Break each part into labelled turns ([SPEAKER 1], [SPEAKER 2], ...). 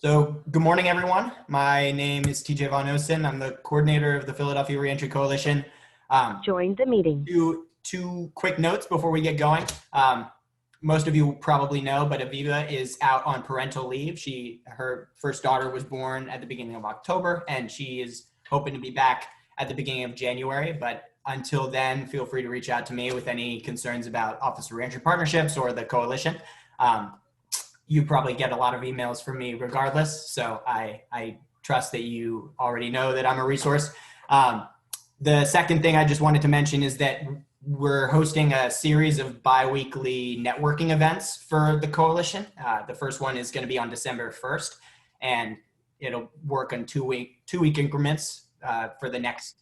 [SPEAKER 1] So good morning, everyone. My name is TJ Von Osten. I'm the coordinator of the Philadelphia Reentry Coalition.
[SPEAKER 2] Join the meeting.
[SPEAKER 1] Two quick notes before we get going. Most of you probably know, but Aviva is out on parental leave. Her first daughter was born at the beginning of October, and she is hoping to be back at the beginning of January. But until then, feel free to reach out to me with any concerns about Office of Reentry Partnerships or the coalition. You probably get a lot of emails from me regardless, so I trust that you already know that I'm a resource. The second thing I just wanted to mention is that we're hosting a series of bi-weekly networking events for the coalition. The first one is going to be on December 1st, and it'll work on two-week increments for the next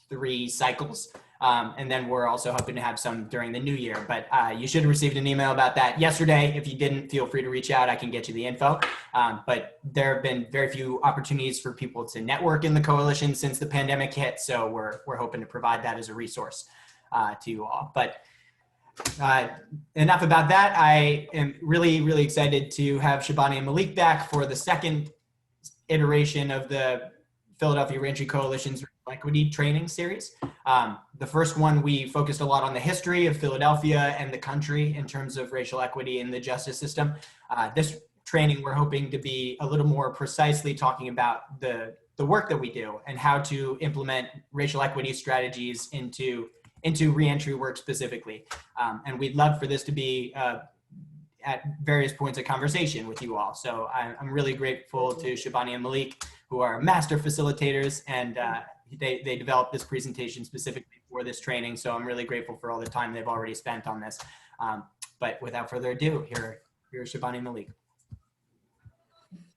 [SPEAKER 1] 3 cycles. And then we're also hoping to have some during the new year, but you should have received an email about that yesterday. If you didn't, feel free to reach out. I can get you the info. But there have been very few opportunities for people to network in the coalition since the pandemic hit. So we're hoping to provide that as a resource to you all. But enough about that. I am really, really excited to have Shabani and Malik back for the second iteration of the Philadelphia Reentry Coalition's Equity Training Series. The first one, we focused a lot on the history of Philadelphia and the country in terms of racial equity in the justice system. This training, we're hoping to be a little more precisely talking about the work that we do and how to implement racial equity strategies into reentry work specifically. And we'd love for this to be at various points of conversation with you all. So I'm really grateful to Shabani and Malik, who are master facilitators, and they developed this presentation specifically for this training. So I'm really grateful for all the time they've already spent on this. But without further ado, here's Shabani and Malik.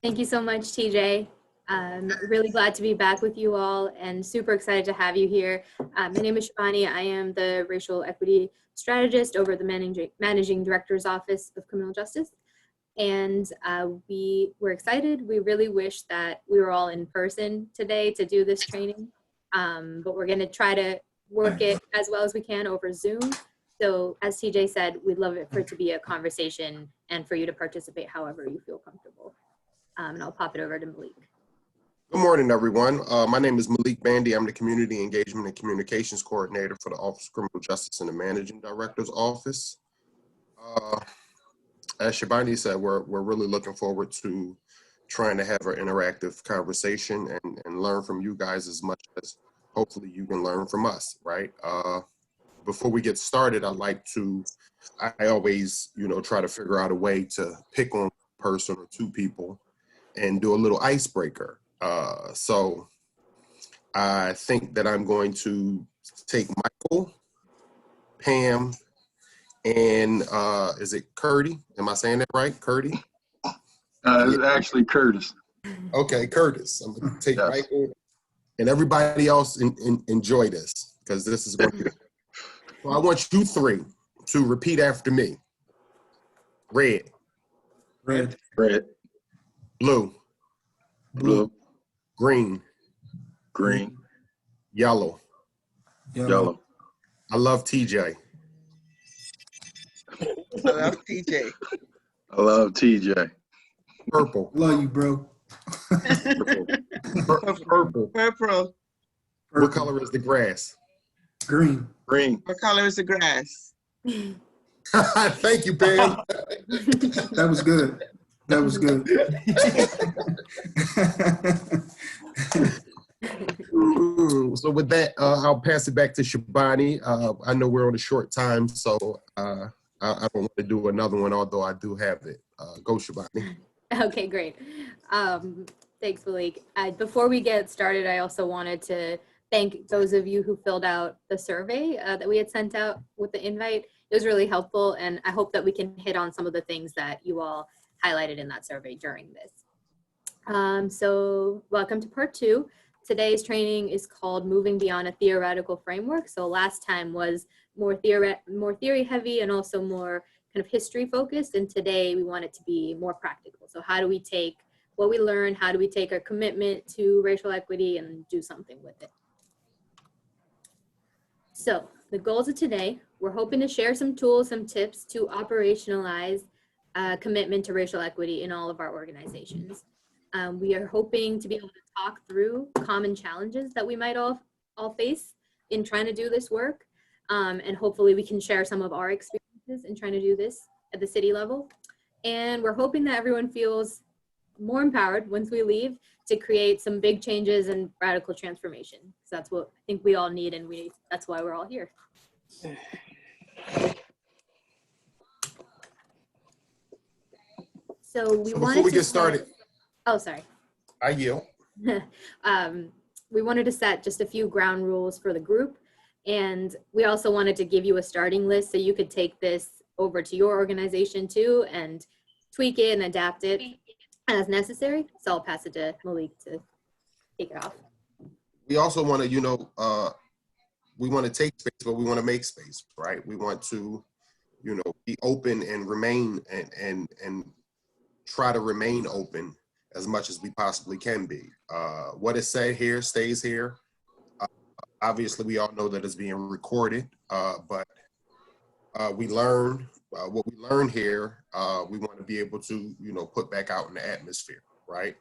[SPEAKER 3] Thank you so much, TJ. I'm really glad to be back with you all and super excited to have you here. My name is Shabani. I am the racial equity strategist over the managing director's office of criminal justice. And we're excited. We really wish that we were all in person today to do this training, but we're gonna try to work it as well as we can over Zoom. So as TJ said, we'd love it for it to be a conversation and for you to participate however you feel comfortable. And I'll pop it over to Malik.
[SPEAKER 4] Good morning, everyone. My name is Malik Bandy. I'm the Community Engagement and Communications Coordinator for the Office of Criminal Justice in the Managing Director's Office. As Shabani said, we're really looking forward to trying to have an interactive conversation and learn from you guys as much as hopefully you can learn from us, right? Before we get started, I always, try to figure out a way to pick on a person or two people and do a little icebreaker. So I think that I'm going to take Michael, Pam, and is it Curdy? Am I saying that right? Curdy?
[SPEAKER 5] It's actually Curtis.
[SPEAKER 4] Okay, Curtis. I'm going to take Michael, and everybody else enjoy this, because this is going to be. So I want you three to repeat after me. Red.
[SPEAKER 5] Red.
[SPEAKER 4] Blue. Green. Yellow. I love TJ.
[SPEAKER 6] I love TJ.
[SPEAKER 5] I love TJ.
[SPEAKER 4] Purple.
[SPEAKER 7] Love you, bro.
[SPEAKER 4] Purple. What color is the grass?
[SPEAKER 7] Green.
[SPEAKER 6] What color is the grass?
[SPEAKER 4] Thank you, Pam.
[SPEAKER 7] That was good.
[SPEAKER 4] So with that, I'll pass it back to Shabani. I know we're on a short time, so I don't want to do another one, although I do have it. Go, Shabani.
[SPEAKER 3] Okay, great. Thanks, Malik. Before we get started, I also wanted to thank those of you who filled out the survey that we had sent out with the invite. It was really helpful, and I hope that we can hit on some of the things that you all highlighted in that survey during this. So welcome to part 2. Today's training is called Moving Beyond a Theoretical Framework. So last time was more theory heavy and also more kind of history focused. And today we want it to be more practical. So how do we take what we learned, how do we take our commitment to racial equity and do something with it? So the goals of today, we're hoping to share some tools, some tips to operationalize commitment to racial equity in all of our organizations. We are hoping to be able to talk through common challenges that we might all face in trying to do this work. And hopefully we can share some of our experiences in trying to do this at the city level. And we're hoping that everyone feels more empowered once we leave to create some big changes and radical transformation. So that's what I think we all need, and that's why we're all here. So
[SPEAKER 4] Before we get started,
[SPEAKER 3] oh, sorry.
[SPEAKER 4] I yield.
[SPEAKER 3] We wanted to set just a few ground rules for the group. And we also wanted to give you a starting list so you could take this over to your organization too and tweak it and adapt it as necessary. So I'll pass it to Malik to take it off.
[SPEAKER 4] We also want to, we want to take space, but we want to make space, right? We want to, be open and remain and try to remain open as much as we possibly can be. What is said here stays here. Obviously, we all know that it's being recorded, but we learn what we learn here. We want to be able to, put back out in the atmosphere, right?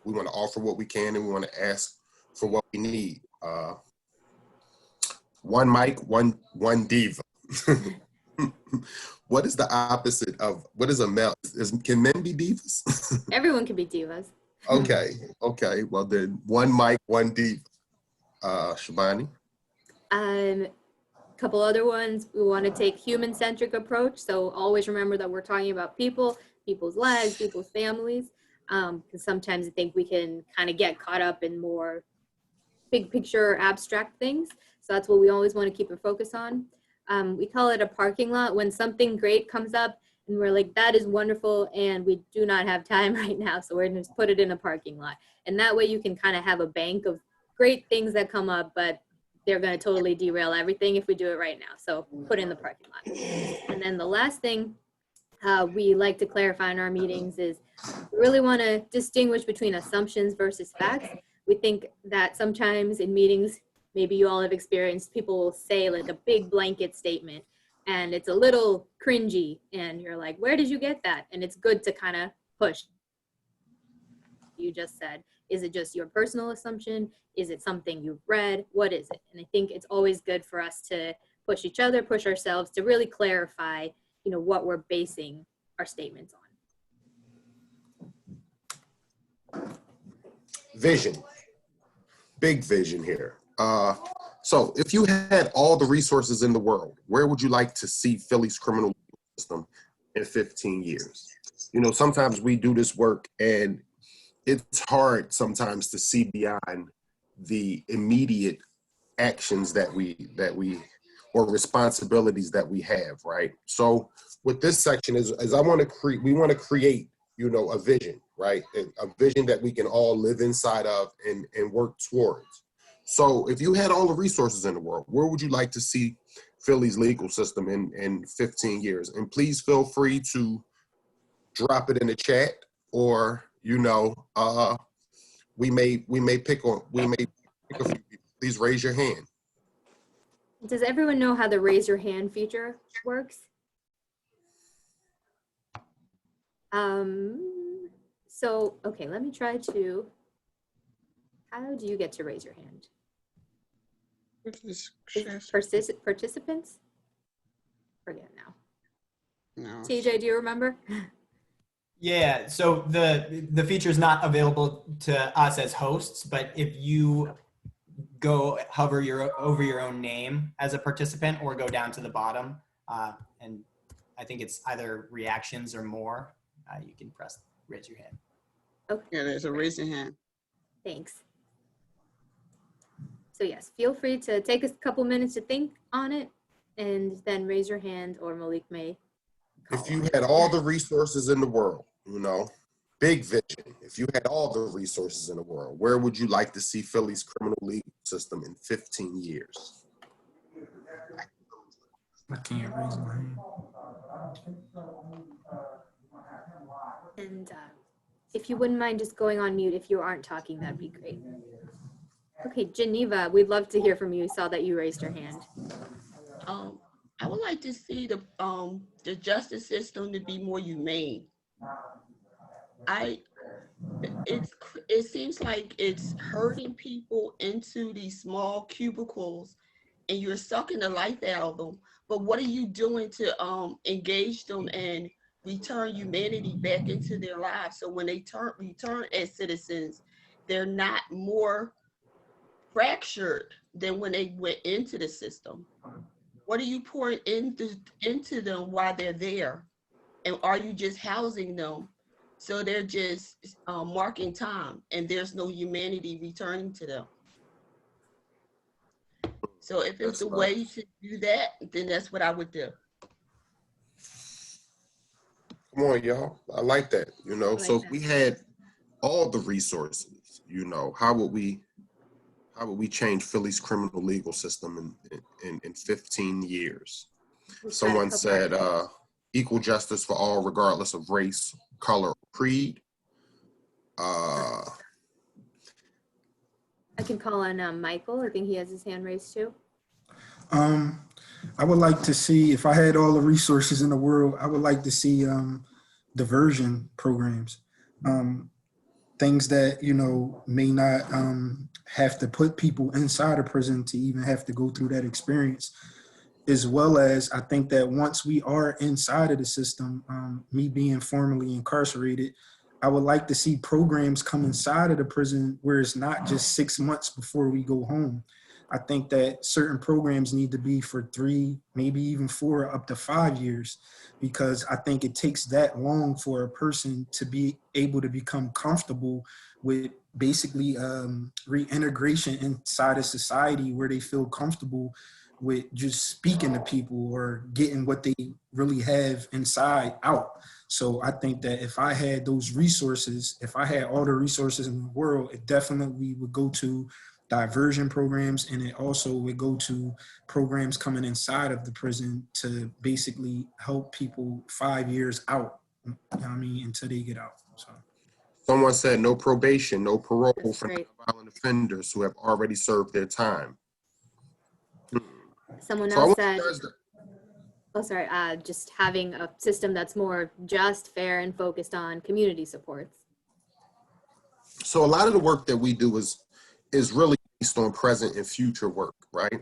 [SPEAKER 4] We want to offer what we can, and we want to ask for what we need. One mic, one diva. What is the opposite of what is a male? Can men be divas?
[SPEAKER 3] Everyone can be divas.
[SPEAKER 4] Okay. Well then, one mic, one diva. Shabani.
[SPEAKER 3] Couple other ones. We want to take human-centric approach. So always remember that we're talking about people, people's lives, people's families. Because sometimes I think we can kind of get caught up in more big picture, abstract things. So that's what we always want to keep a focus on. We call it a parking lot when something great comes up and we're like, that is wonderful, and we do not have time right now, so we're going to put it in a parking lot. And that way you can kind of have a bank of great things that come up, but they're going to totally derail everything if we do it right now. So put in the parking lot. And then the last thing we like to clarify in our meetings is we really want to distinguish between assumptions versus facts. We think that sometimes in meetings, maybe you all have experienced, people will say like a big blanket statement and it's a little cringy and you're like, where did you get that? And it's good to kind of push. You just said, is it just your personal assumption? Is it something you've read? What is it? And I think it's always good for us to push each other, push ourselves to really clarify, what we're basing our statements on.
[SPEAKER 4] Vision. Big vision here. So if you had all the resources in the world, where would you like to see Philly's criminal system in 15 years? Sometimes we do this work and it's hard sometimes to see beyond the immediate actions that we or responsibilities that we have, right? So with this section is we want to create, a vision, right? A vision that we can all live inside of and work towards. So if you had all the resources in the world, where would you like to see Philly's legal system in 15 years? And please feel free to drop it in the chat, or we may pick a few people. Please raise your hand.
[SPEAKER 3] Does everyone know how the raise your hand feature works? So, okay, let me try to, how do you get to raise your hand? Participants? Forget now.
[SPEAKER 6] No.
[SPEAKER 3] TJ, do you remember?
[SPEAKER 1] Yeah, so the feature is not available to us as hosts, but if you go hover over your own name as a participant or go down to the bottom, and I think it's either reactions or more, you can raise your hand.
[SPEAKER 3] Okay.
[SPEAKER 6] Yeah, there's a raise your hand.
[SPEAKER 3] Thanks. So yes, feel free to take a couple minutes to think on it and then raise your hand, or Malik may.
[SPEAKER 4] If you had all the resources in the world, big vision. If you had all the resources in the world, where would you like to see Philly's criminal legal system in 15 years?
[SPEAKER 7] I can't raise my hand.
[SPEAKER 3] And if you wouldn't mind just going on mute if you aren't talking, that'd be great. Okay, Geneva, we'd love to hear from you. Saw that you raised your hand.
[SPEAKER 8] I would like to see the justice system to be more humane. it seems like it's herding people into these small cubicles and you're sucking the life out of them. But what are you doing to engage them and return humanity back into their lives? So when they return as citizens, they're not more fractured than when they went into the system. What are you pouring into them while they're there? And are you just housing them? So they're just marking time and there's no humanity returning to them. So if it's the way to do that, then that's what I would do.
[SPEAKER 4] Come on, y'all. I like that. You know,
[SPEAKER 3] like
[SPEAKER 4] so
[SPEAKER 3] that.
[SPEAKER 4] if we had all the resources, you know, how would we change Philly's criminal legal system in 15 years? Someone said equal justice for all, regardless of race, color, or creed.
[SPEAKER 3] I can call on Michael. I think he has his hand raised too.
[SPEAKER 7] I would like to see, if I had all the resources in the world, I would like to see diversion programs. Things that, you know, may not have to put people inside a prison to even have to go through that experience. As well as, I think that once we are inside of the system, me being formally incarcerated, I would like to see programs come inside of the prison where it's not just 6 months before we go home. I think that certain programs need to be for 3, maybe even 4, up to 5 years, because I think it takes that long for a person to be able to become comfortable with basically reintegration inside of society, where they feel comfortable with just speaking to people or getting what they really have inside out. So I think that if I had those resources, if I had all the resources in the world, it definitely would go to diversion programs, and it also would go to programs coming inside of the prison to basically help people 5 years out, you know what I mean, until they get out. So
[SPEAKER 4] Someone said no probation, no parole
[SPEAKER 3] That's
[SPEAKER 4] for
[SPEAKER 3] great.
[SPEAKER 4] nonviolent offenders who have already served their time.
[SPEAKER 3] Someone
[SPEAKER 4] So I
[SPEAKER 3] else
[SPEAKER 4] want
[SPEAKER 3] said,
[SPEAKER 4] you guys to,
[SPEAKER 3] oh, sorry, just having a system that's more just, fair, and focused on community supports.
[SPEAKER 4] so a lot of the work that we do is really based on present and future work, right?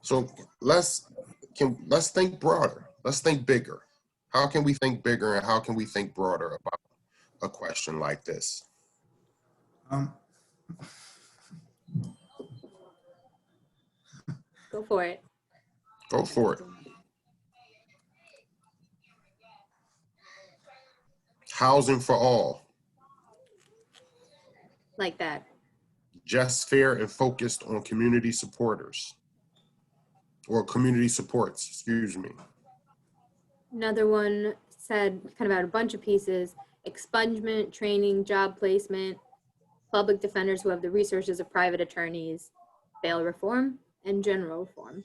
[SPEAKER 4] So let's think broader. Let's think bigger. How can we think bigger, and how can we think broader about a question like this?
[SPEAKER 3] Go for it.
[SPEAKER 4] Go for it. Housing for all.
[SPEAKER 3] Like that.
[SPEAKER 4] Just, fair, and focused on community supporters. Or community supports, excuse me.
[SPEAKER 3] Another one said kind of about a bunch of pieces: expungement, training, job placement, public defenders who have the resources of private attorneys, bail reform, and general reform.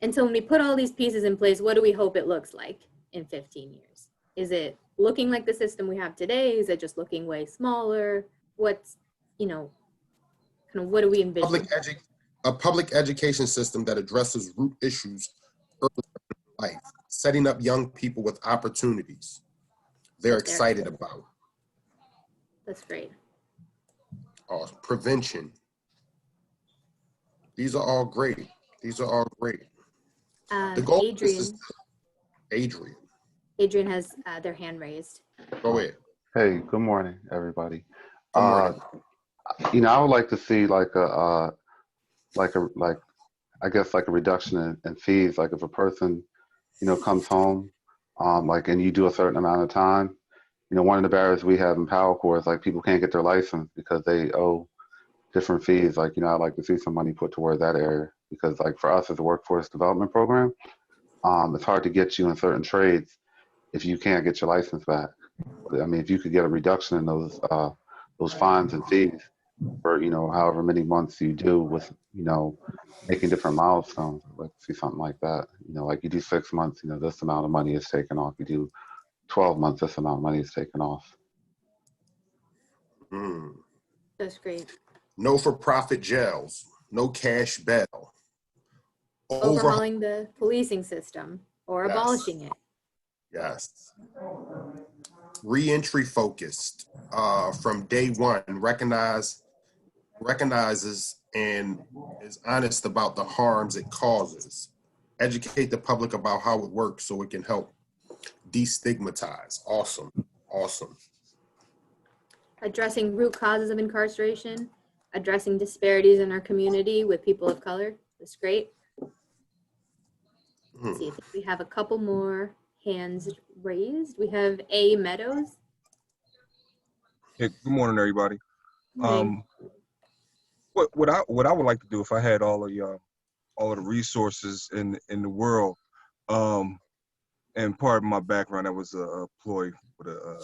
[SPEAKER 3] And so when we put all these pieces in place, what do we hope it looks like in 15 years? Is it looking like the system we have today? Is it just looking way smaller? What's, you know, kind of what do we envision?
[SPEAKER 4] A public education system that addresses root issues early in life, setting up young people with opportunities they're excited about.
[SPEAKER 3] That's great.
[SPEAKER 4] Prevention. These are all great. These are all great. The goal
[SPEAKER 3] Adrian has their hand raised.
[SPEAKER 4] Go ahead.
[SPEAKER 9] Hey, good morning, everybody.
[SPEAKER 4] Good morning.
[SPEAKER 9] You know, I would like to see I guess like a reduction in fees. Like if a person, you know, comes home, and you do a certain amount of time, you know, one of the barriers we have in Power Corps is like people can't get their license because they owe different fees. Like, you know, I'd like to see some money put towards that area, because like for us as a workforce development program, it's hard to get you in certain trades if you can't get your license back. I mean, if you could get a reduction in those fines and fees for, you know, however many months you do with, you know, making different milestones, I'd like to see something like that. You know, like you do 6 months, you know, this amount of money is taken off. You do 12 months, this amount of money is taken off.
[SPEAKER 3] That's great.
[SPEAKER 4] No for-profit jails, no cash bail.
[SPEAKER 3] Overhauling the policing system or
[SPEAKER 4] Yes.
[SPEAKER 3] abolishing it.
[SPEAKER 4] Yes. reentry focused from day one, recognizes and is honest about the harms it causes. Educate the public about how it works so it can help destigmatize. Awesome. Awesome.
[SPEAKER 3] Addressing root causes of incarceration, addressing disparities in our community with people of color. That's great. Let's see, I think we have a couple more hands raised. We have A. Meadows.
[SPEAKER 10] Yeah, good morning, everybody.
[SPEAKER 3] Morning.
[SPEAKER 10] What I would like to do if I had all of the resources in the world, and part of my background, I was a employee with a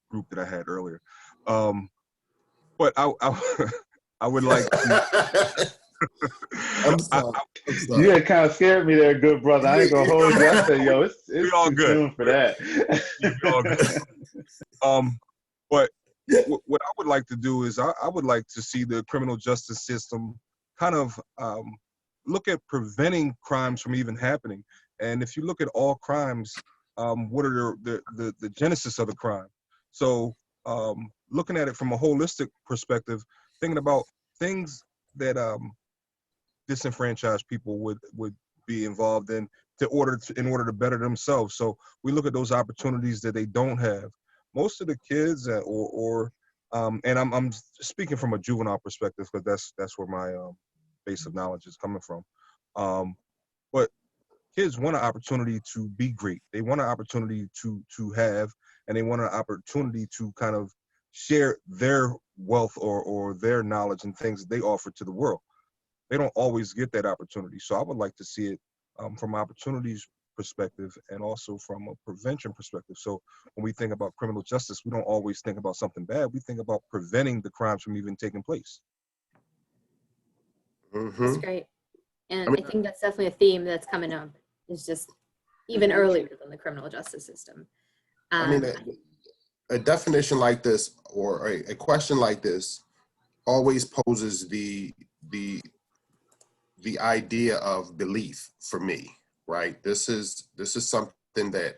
[SPEAKER 10] group that I had earlier, but I would like to.
[SPEAKER 4] I'm sorry.
[SPEAKER 9] You had kind of scared me there, good brother. I ain't gonna hold you. I said, yo, it's
[SPEAKER 10] all
[SPEAKER 9] too
[SPEAKER 10] good.
[SPEAKER 9] soon for that.
[SPEAKER 10] All good. But what I would like to do is I would like to see the criminal justice system kind of look at preventing crimes from even happening. And if you look at all crimes, what are the genesis of the crime? So looking at it from a holistic perspective, thinking about things that disenfranchised people would be involved in in order to better themselves. So we look at those opportunities that they don't have. Most of the kids, and I'm speaking from a juvenile perspective because that's where my base of knowledge is coming from. But kids want an opportunity to be great. They want an opportunity to have, and they want an opportunity to kind of share their wealth or their knowledge and things that they offer to the world. They don't always get that opportunity. So I would like to see it from opportunities perspective and also from a prevention perspective. So when we think about criminal justice, we don't always think about something bad. We think about preventing the crimes from even taking place.
[SPEAKER 3] That's great. And I think that's definitely a theme that's coming up. It's just even earlier than the criminal justice system.
[SPEAKER 4] I mean, a definition like this or a question like this always poses the idea of belief for me, right? This is something that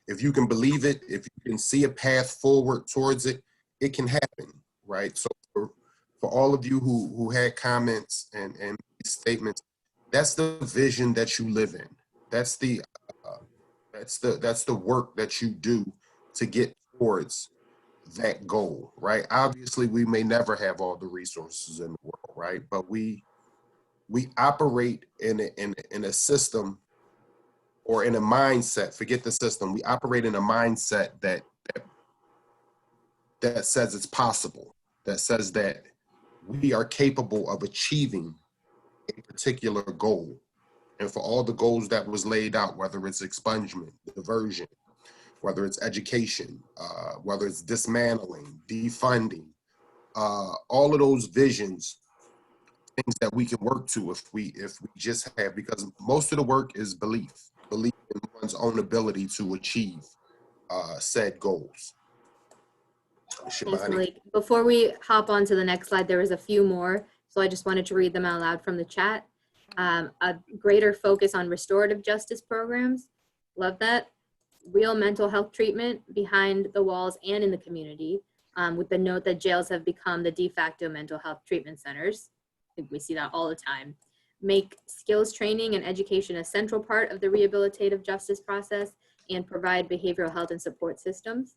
[SPEAKER 4] if you can believe it, if you can see a path forward towards it, it can happen, right? So for all of you who had comments and statements, that's the vision that you live in. That's the work that you do to get towards that goal, right? Obviously, we may never have all the resources in the world, right? But we operate in a system or in a mindset. Forget the system. We operate in a mindset that says it's possible. That says that we are capable of achieving a particular goal. And for all the goals that was laid out, whether it's expungement, diversion, whether it's education, whether it's dismantling, defunding, all of those visions, things that we can work to if we just have, because most of the work is belief in one's own ability to achieve said goals.
[SPEAKER 3] Thanks, Malik. Before we hop on to the next slide, there was a few more, so I just wanted to read them out loud from the chat. A greater focus on restorative justice programs. Love that. Real mental health treatment behind the walls and in the community, with the note that jails have become the de facto mental health treatment centers. I think we see that all the time. Make skills training and education a central part of the rehabilitative justice process and provide behavioral health and support systems.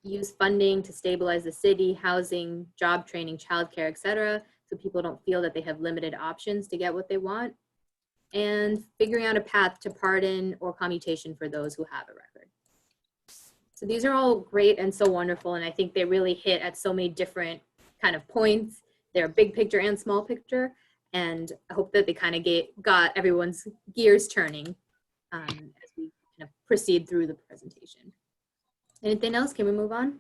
[SPEAKER 3] Use funding to stabilize the city, housing, job training, childcare, etc., so people don't feel that they have limited options to get what they want. And figuring out a path to pardon or commutation for those who have a record. So these are all great and so wonderful, and I think they really hit at so many different kind of points. They're big picture and small picture, and I hope that they kind of got everyone's gears turning as we kind of proceed through the presentation. Anything else? Can we move on?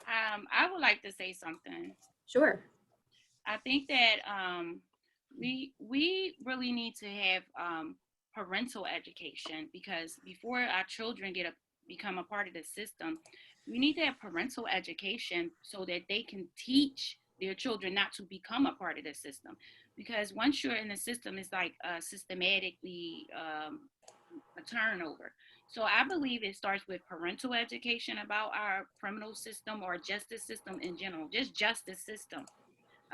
[SPEAKER 11] I would like to say something.
[SPEAKER 3] Sure.
[SPEAKER 11] I think that we really need to have parental education, because before our children become a part of the system, we need to have parental education so that they can teach their children not to become a part of the system. Because once you're in the system, it's like systematically a turnover. So I believe it starts with parental education about our criminal system or justice system in general, just justice system.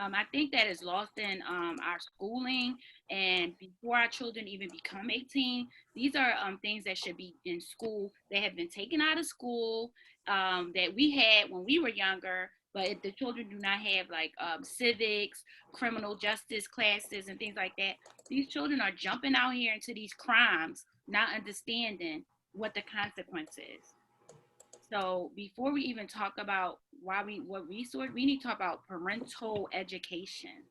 [SPEAKER 11] I think that is lost in our schooling, and before our children even become 18, these are things that should be in school. They have been taken out of school that we had when we were younger, but if the children do not have like civics, criminal justice classes, and things like that, these children are jumping out here into these crimes, not understanding what the consequence is. So before we even talk about what resource, we need to talk about parental education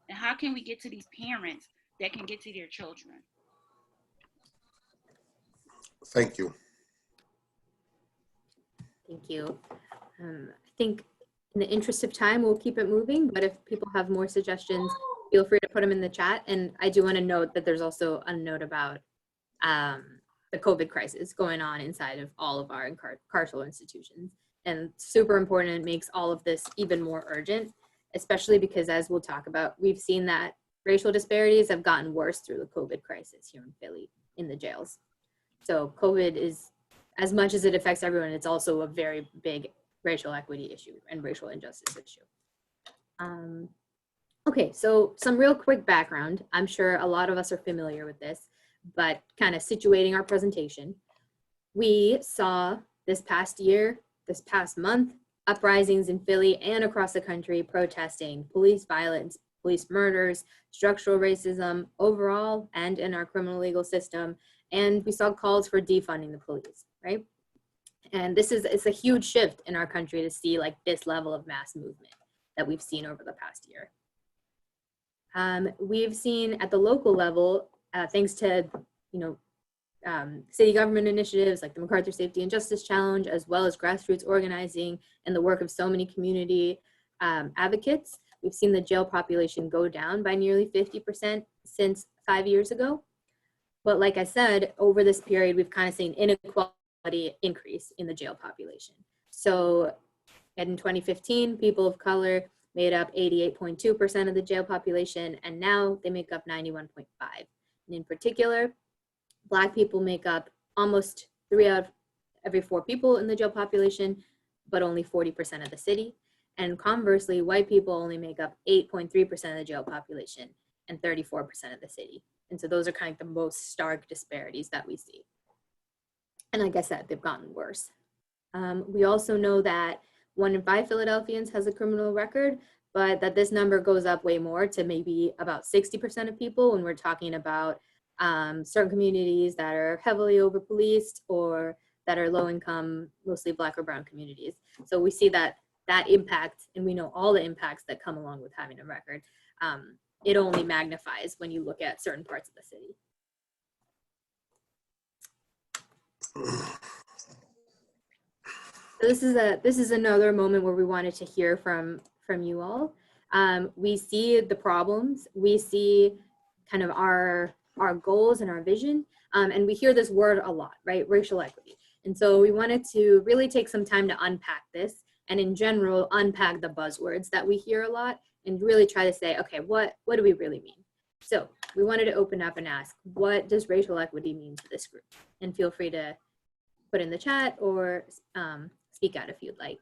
[SPEAKER 11] and how can we get to these parents that can get to their children.
[SPEAKER 4] Thank you.
[SPEAKER 3] Thank you. I think in the interest of time, we'll keep it moving, but if people have more suggestions, feel free to put them in the chat. And I do want to note that there's also a note about the COVID crisis going on inside of all of our carceral institutions. And super important, it makes all of this even more urgent, especially because, as we'll talk about, we've seen that racial disparities have gotten worse through the COVID crisis here in Philly in the jails. So COVID is, as much as it affects everyone, it's also a very big racial equity issue and racial injustice issue. Okay, so some real quick background. I'm sure a lot of us are familiar with this, but kind of situating our presentation. We saw this past month, uprisings in Philly and across the country protesting police violence, police murders, structural racism overall and in our criminal legal system. And we saw calls for defunding the police, right? And it's a huge shift in our country to see like this level of mass movement that we've seen over the past year. We've seen at the local level, thanks to city government initiatives like the MacArthur Safety and Justice Challenge, as well as grassroots organizing and the work of so many community advocates, we've seen the jail population go down by nearly 50% since 5 years ago. But like I said, over this period, we've kind of seen inequality increase in the jail population. So in 2015, people of color made up 88.2% of the jail population, and now they make up 91.5%. And in particular, Black people make up almost 3 out of every 4 people in the jail population, but only 40% of the city. And conversely, white people only make up 8.3% of the jail population and 34% of the city. And so those are kind of the most stark disparities that we see. And like I said, they've gotten worse. We also know that 1 in 5 Philadelphians has a criminal record, but that this number goes up way more to maybe about 60% of people when we're talking about certain communities that are heavily over-policed or that are low-income, mostly Black or brown communities. So we see that impact, and we know all the impacts that come along with having a record. It only magnifies when you look at certain parts of the city. So this is another moment where we wanted to hear from you all. We see the problems, we see kind of our goals and our vision, and we hear this word a lot, right? Racial equity. And so we wanted to really take some time to unpack this, and in general, unpack the buzzwords that we hear a lot, and really try to say, okay, what do we really mean? So we wanted to open up and ask, what does racial equity mean to this group? And feel free to put in the chat or speak out if you'd like.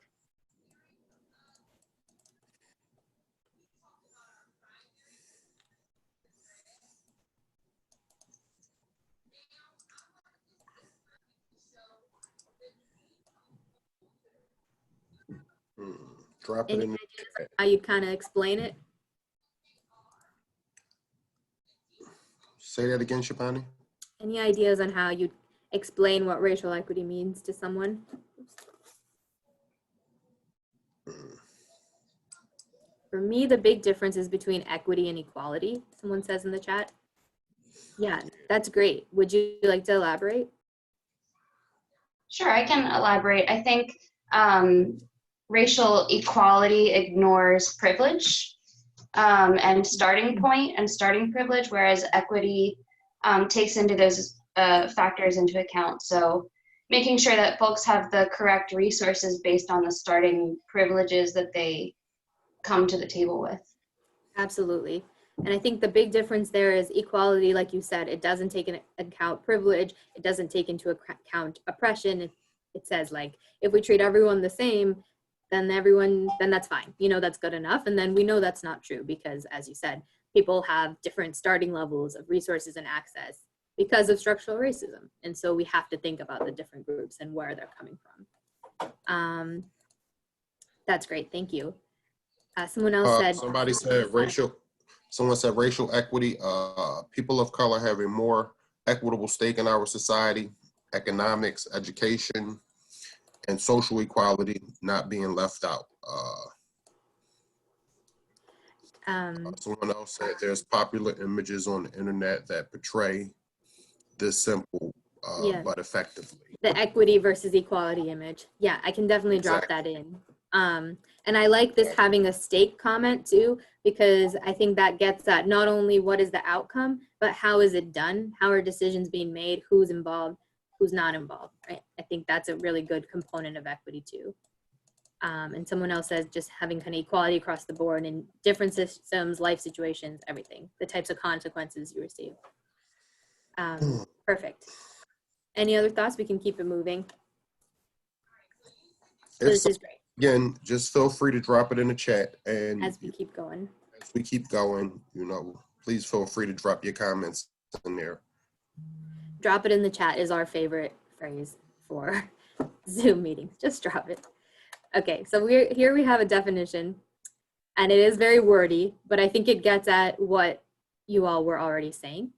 [SPEAKER 4] Drop it in the chat.
[SPEAKER 3] How you'd kind of explain it?
[SPEAKER 4] Say that again, Shabani.
[SPEAKER 3] Any ideas on how you'd explain what racial equity means to someone? For me, the big difference is between equity and equality, someone says in the chat. Yeah, that's great. Would you like to elaborate?
[SPEAKER 12] Sure, I can elaborate. I think racial equality ignores privilege and starting point and starting privilege, whereas equity takes into those factors into account. So making sure that folks have the correct resources based on the starting privileges that they come to the table with.
[SPEAKER 3] Absolutely. And I think the big difference there is equality, like you said, it doesn't take into account privilege. It doesn't take into account oppression. It says like, if we treat everyone the same, then that's fine. You know, that's good enough. And then we know that's not true because, as you said, people have different starting levels of resources and access because of structural racism. And so we have to think about the different groups and where they're coming from. That's great, thank you. Someone else said-
[SPEAKER 4] Someone said racial equity. People of color have a more equitable stake in our society, economics, education, and social equality not being left out. Someone else said there's popular images on the internet that portray this simple but effectively.
[SPEAKER 3] The equity versus equality image. Yeah, I can definitely drop that in. And I like this having a stake comment too, because I think that gets at not only what is the outcome, but how is it done? How are decisions being made? Who's involved? Who's not involved, right? I think that's a really good component of equity too. And someone else says just having kind of equality across the board in different systems, life situations, everything, the types of consequences you receive. Perfect. Any other thoughts? We can keep it moving. So this is great.
[SPEAKER 4] Again, just feel free to drop it in the chat. And
[SPEAKER 3] as we keep going,
[SPEAKER 4] you know, please feel free to drop your comments in there.
[SPEAKER 3] Drop it in the chat is our favorite phrase for Zoom meetings. Just drop it. Okay, so here we have a definition, and it is very wordy, but I think it gets at what you all were already saying.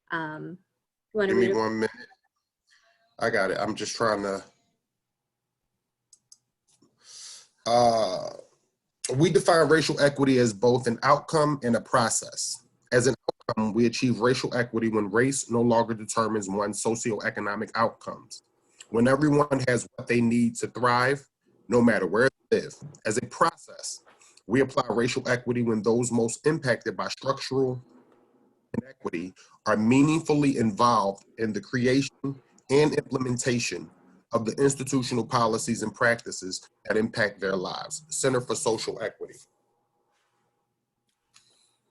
[SPEAKER 3] Give
[SPEAKER 4] me 1 minute. I got it. I'm just trying to. We define racial equity as both an outcome and a process. As an outcome, we achieve racial equity when race no longer determines one's socioeconomic outcomes, when everyone has what they need to thrive, no matter where they live. As a process, we apply racial equity when those most impacted by structural inequity are meaningfully involved in the creation and implementation of the institutional policies and practices that impact their lives. Center for Social Equity.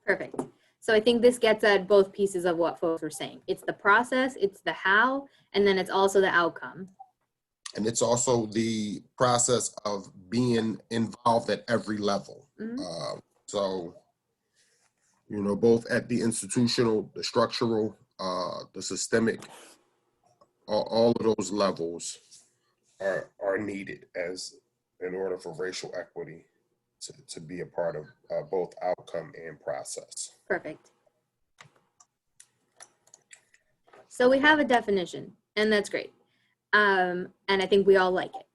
[SPEAKER 3] Perfect. So I think this gets at both pieces of what folks were saying. It's the process, it's the how, and then it's also the outcome.
[SPEAKER 4] And it's also the process of being involved at every level. So, you know, both at the institutional, the structural, the systemic, all of those levels are needed in order for racial equity to be a part of both outcome and process.
[SPEAKER 3] Perfect. So we have a definition, and that's great. And I think we all like it.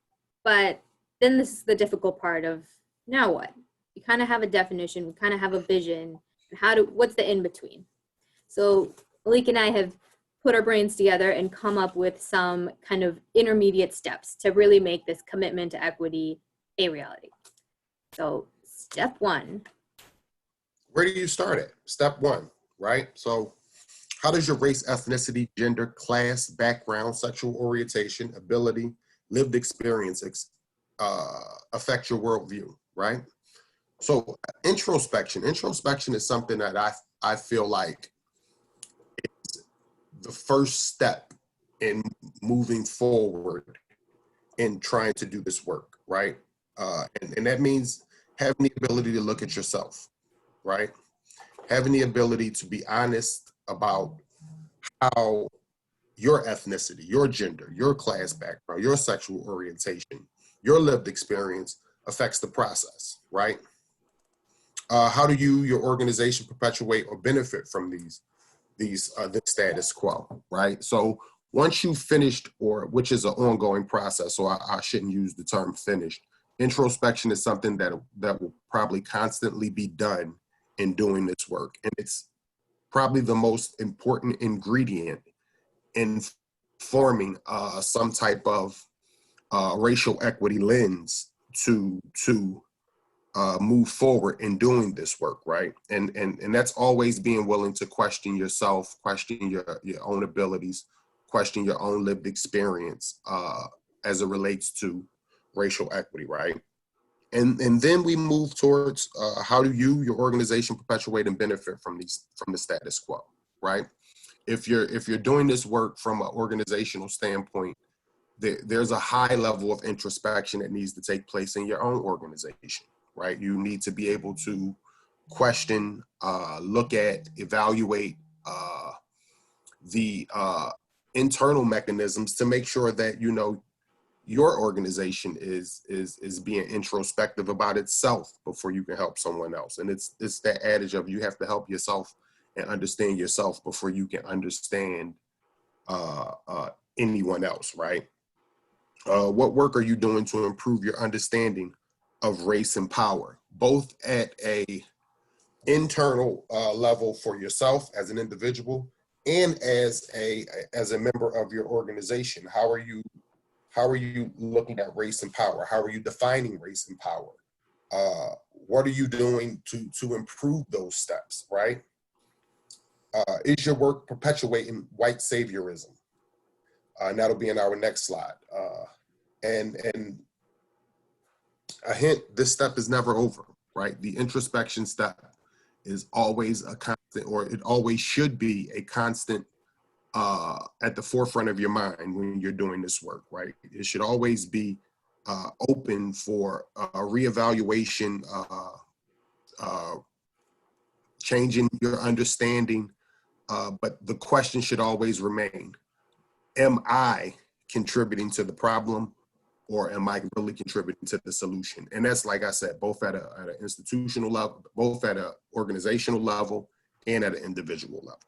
[SPEAKER 3] But then this is the difficult part of now what? We kind of have a definition, we kind of have a vision, what's the in-between? So Malik and I have put our brains together and come up with some kind of intermediate steps to really make this commitment to equity a reality. So step one.
[SPEAKER 4] Where do you start at? Step one, right? So how does your race, ethnicity, gender, class, background, sexual orientation, ability, lived experience affect your worldview, right? So introspection is something that I feel like is the first step in moving forward in trying to do this work, right? And that means having the ability to look at yourself, right? Having the ability to be honest about how your ethnicity, your gender, your class background, your sexual orientation, your lived experience affects the process, right? How do your organization perpetuate or benefit from this status quo, right? So once you've finished, which is an ongoing process, so I shouldn't use the term finished. Introspection is something that will probably constantly be done in doing this work. And it's probably the most important ingredient in forming some type of racial equity lens to move forward in doing this work, right? And that's always being willing to question yourself, question your own abilities, question your own lived experience as it relates to racial equity, right? And then we move towards how do you, your organization, perpetuate and benefit from the status quo, right? If you're doing this work from an organizational standpoint, there's a high level of introspection that needs to take place in your own organization, right? You need to be able to question, look at, evaluate the internal mechanisms to make sure that, you know, your organization is being introspective about itself before you can help someone else. And it's that adage of you have to help yourself and understand yourself before you can understand anyone else, right? What work are you doing to improve your understanding of race and power, both at a internal level for yourself as an individual and as a member of your organization? How are you looking at race and power? How are you defining race and power? What are you doing to improve those steps, right? Is your work perpetuating white saviorism? And that'll be in our next slide. And a hint, this step is never over, right? The introspection step is always a constant, or it always should be a constant at the forefront of your mind when you're doing this work, right? It should always be open for a reevaluation, changing your understanding, but the question should always remain, am I contributing to the problem, or am I really contributing to the solution? And that's, like I said, both at an institutional level, both at an organizational level, and at an individual level.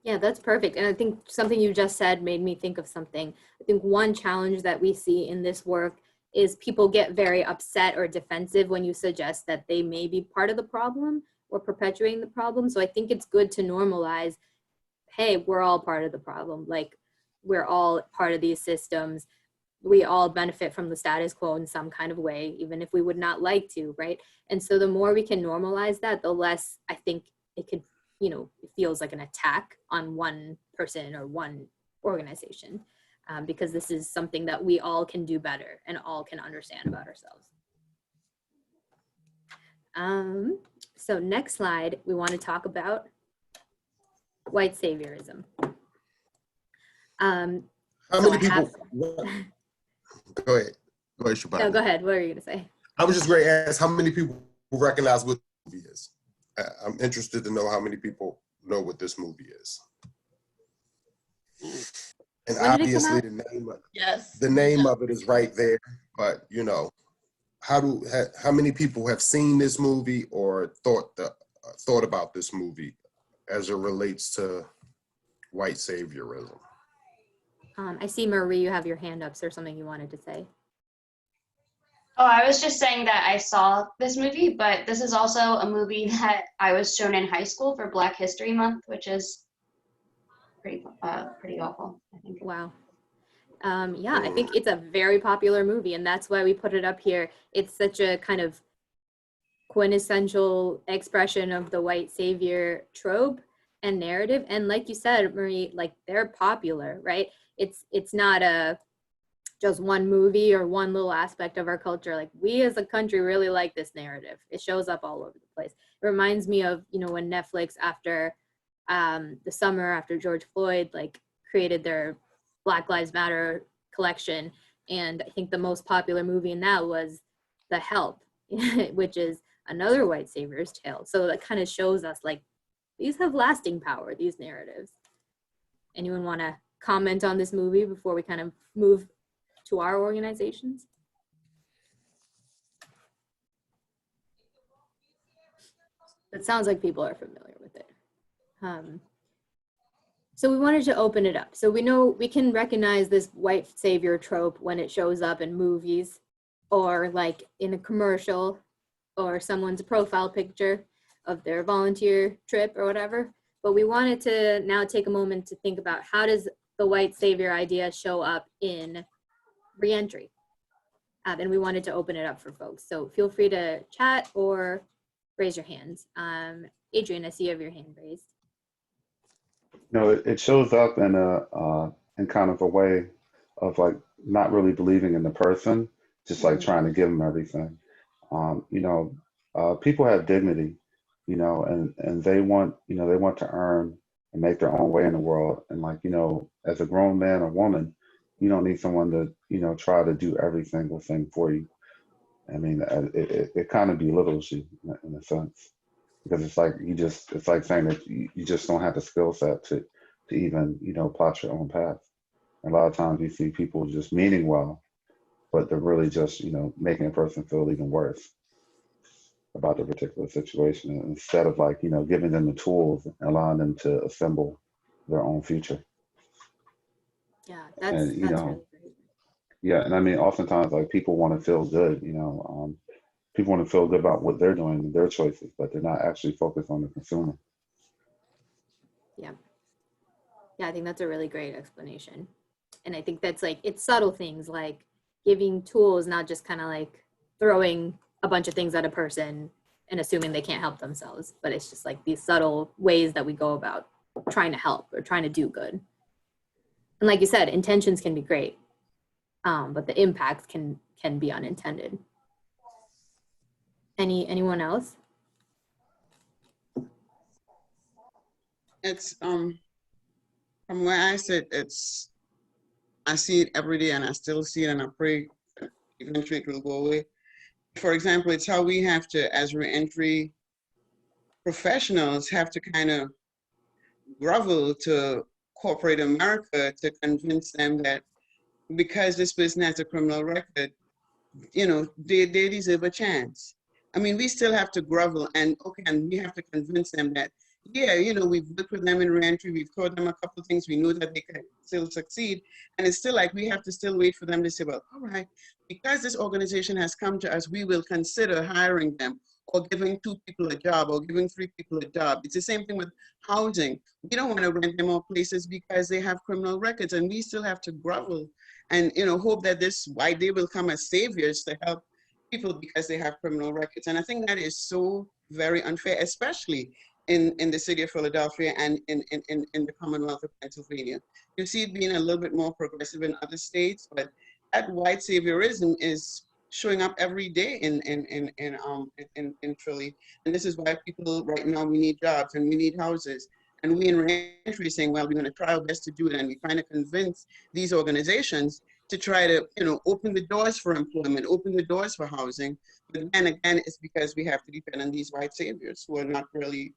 [SPEAKER 3] Yeah, that's perfect. And I think something you just said made me think of something. I think one challenge that we see in this work is people get very upset or defensive when you suggest that they may be part of the problem or perpetuating the problem. So I think it's good to normalize, hey, we're all part of the problem. Like, we're all part of these systems. We all benefit from the status quo in some kind of way, even if we would not like to, right? And so the more we can normalize that, the less I think it could, you know, it feels like an attack on one person or one organization, because this is something that we all can do better and all can understand about ourselves. So next slide, we want to talk about white saviorism.
[SPEAKER 4] How many people? Go ahead, Shabani.
[SPEAKER 3] No, go ahead. What are you going to say?
[SPEAKER 4] I was just going to ask how many people recognize what the movie is. I'm interested to know how many people know what this movie is. And obviously the name of it is right there, but you know, how many people have seen this movie or thought about this movie as it relates to white saviorism?
[SPEAKER 3] I see, Marie, you have your hand up. Is there something you wanted to say?
[SPEAKER 12] Oh, I was just saying that I saw this movie, but this is also a movie that I was shown in high school for Black History Month, which is pretty awful, I think.
[SPEAKER 3] Wow. Yeah, I think it's a very popular movie, and that's why we put it up here. It's such a kind of quintessential expression of the white savior trope and narrative. And like you said, Marie, like, they're popular, right? It's not just one movie or one little aspect of our culture. Like, we as a country really like this narrative. It shows up all over the place. It reminds me of, you know, when Netflix, after the summer after George Floyd, like, created their Black Lives Matter collection. And I think the most popular movie in that was The Help, which is another white savior's tale. So that kind of shows us, like, these have lasting power, these narratives. Anyone want to comment on this movie before we kind of move to our organizations? It sounds like people are familiar with it. So we wanted to open it up. So we know we can recognize this white savior trope when it shows up in movies or like in a commercial or someone's profile picture of their volunteer trip or whatever. But we wanted to now take a moment to think about, how does the white savior idea show up in Reentry? And we wanted to open it up for folks. So feel free to chat or raise your hands. Adrian, I see you have your hand raised.
[SPEAKER 9] You know, it shows up in kind of a way of like not really believing in the person just like trying to give them everything. People have dignity, and they want, they want to earn and make their own way in the world. And like, as a grown man or woman, you don't need someone to, try to do every single thing for you. I mean, it kind of belittles you in a sense, because it's like it's like saying that you just don't have the skill set to even, plot your own path. And a lot of times you see people just meaning well, but they're really just, making a person feel even worse about the particular situation, instead of like, giving them the tools and allowing them to assemble their own future.
[SPEAKER 3] Yeah,
[SPEAKER 9] And,
[SPEAKER 3] that's really great.
[SPEAKER 9] yeah, and I mean, oftentimes like people want to feel good, people want to feel good about what they're doing and their choices, but they're not actually focused on the consumer.
[SPEAKER 3] Yeah. Yeah, I think that's a really great explanation. And I think that's like, it's subtle things like giving tools, not just kind of like throwing a bunch of things at a person and assuming they can't help themselves, but it's just like these subtle ways that we go about trying to help or trying to do good. And like you said, intentions can be great, but the impact can be unintended. Anyone else?
[SPEAKER 6] It's from where I sit, I see it every day and I still see it, and I pray eventually it will go away. For example, it's how we have to, as reentry professionals, have to kind of grovel to corporate America to convince them that because this person has a criminal record, they deserve a chance. I mean, we still have to grovel and we have to convince them that, yeah, we've worked with them in reentry, we've told them a couple of things, we know that they can still succeed. And it's still like we have to still wait for them to say, well, all right, because this organization has come to us, we will consider hiring them or giving 2 people a job or giving 3 people a job. It's the same thing with housing. We don't want to rent them more places because they have criminal records, and we still have to grovel and hope that they will come as saviors to help people because they have criminal records. And I think that is so very unfair, especially in the city of Philadelphia and in the Commonwealth of Pennsylvania. You see it being a little bit more progressive in other states, but that white saviorism is showing up every day in Philly. And this is why people right now, we need jobs and we need houses. And we in reentry saying, well, we're going to try our best to do it. And we're trying to convince these organizations to try to, open the doors for employment, open the doors for housing. But then again, it's because we have to depend on these white saviors who are not really,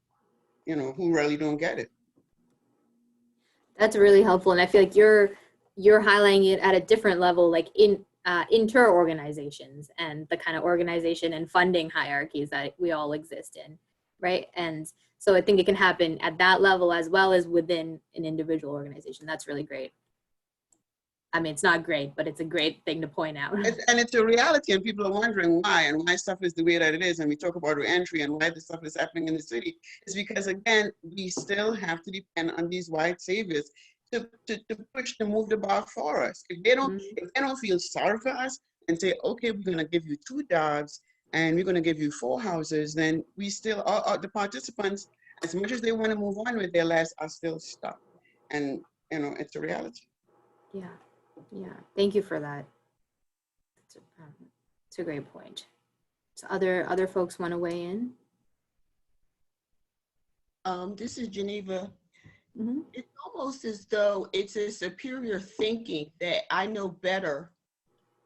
[SPEAKER 6] who really don't get it.
[SPEAKER 3] That's really helpful. And I feel like you're highlighting it at a different level, like in inter-organizations and the kind of organization and funding hierarchies that we all exist in, right? And so I think it can happen at that level as well as within an individual organization. That's really great. I mean, it's not great, but it's a great thing to point out.
[SPEAKER 6] And it's a reality, and people are wondering why, and why stuff is the way that it is. And we talk about reentry and why this stuff is happening in the city. It's because, again, we still have to depend on these white saviors to move the bar for us. If they don't feel sorry for us and say, okay, we're going to give you 2 jobs and we're going to give you 4 houses, then we still are the participants, as much as they want to move on with their lives, are still stuck. And it's a reality.
[SPEAKER 3] Yeah, thank you for that. It's a great point. So other folks want to weigh in?
[SPEAKER 8] This is Geneva.
[SPEAKER 3] Mm-hmm.
[SPEAKER 8] It's almost as though it's a superior thinking that I know better.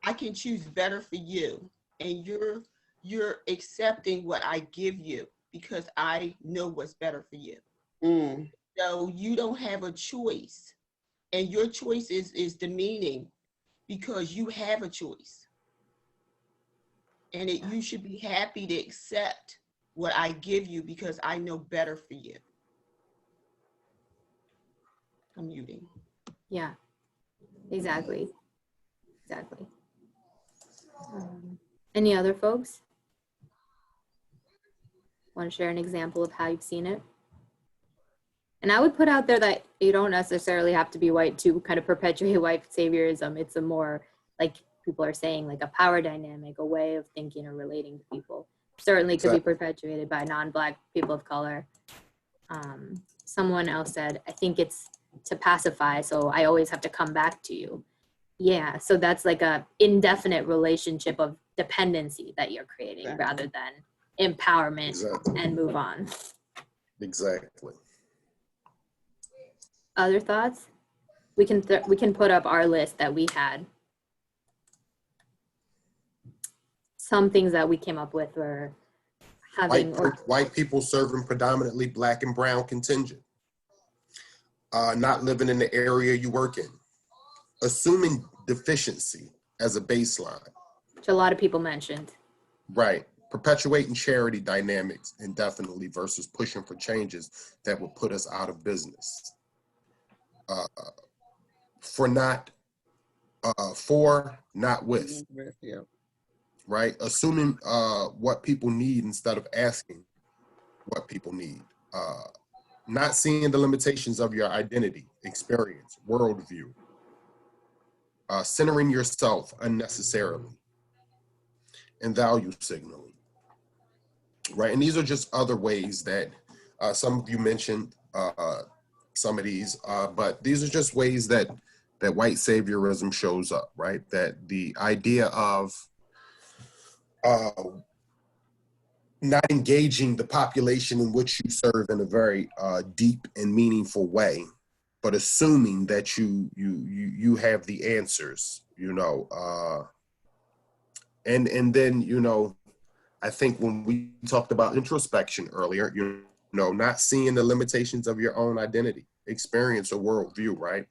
[SPEAKER 8] I can choose better for you, and you're accepting what I give you because I know what's better for you. So you don't have a choice, and your choice is demeaning because you have a choice, and you should be happy to accept what I give you because I know better for you. I'm muting.
[SPEAKER 3] Yeah, exactly. Any other folks want to share an example of how you've seen it? And I would put out there that you don't necessarily have to be white to kind of perpetuate white saviorism. It's a more, like people are saying, like a power dynamic, a way of thinking or relating to people. Certainly could be perpetuated by non-Black people of color. Someone else said, I think it's to pacify, so I always have to come back to you. Yeah, so that's like a indefinite relationship of dependency that you're creating
[SPEAKER 6] Exactly.
[SPEAKER 3] rather than empowerment
[SPEAKER 4] Exactly.
[SPEAKER 3] and move on.
[SPEAKER 4] Exactly.
[SPEAKER 3] Other thoughts? We can put up our list that we had. Some things that we came up with were having
[SPEAKER 4] White people serving predominantly Black and brown contingent. Not living in the area you work in. Assuming deficiency as a baseline.
[SPEAKER 3] which a lot of people mentioned.
[SPEAKER 4] Right. Perpetuating charity dynamics indefinitely versus pushing for changes that will put us out of business. For not with.
[SPEAKER 6] Yeah.
[SPEAKER 4] Right. Assuming what people need instead of asking what people need. Not seeing the limitations of your identity, experience, worldview. Centering yourself unnecessarily. And value signaling. Right. And these are just other ways that some of you mentioned some of these, but these are just ways that white saviorism shows up, right? That the idea of not engaging the population in which you serve in a very deep and meaningful way, but assuming that you have the answers, you know, and then, you know, I think when we talked about introspection earlier, you know, not seeing the limitations of your own identity, experience, or worldview, right?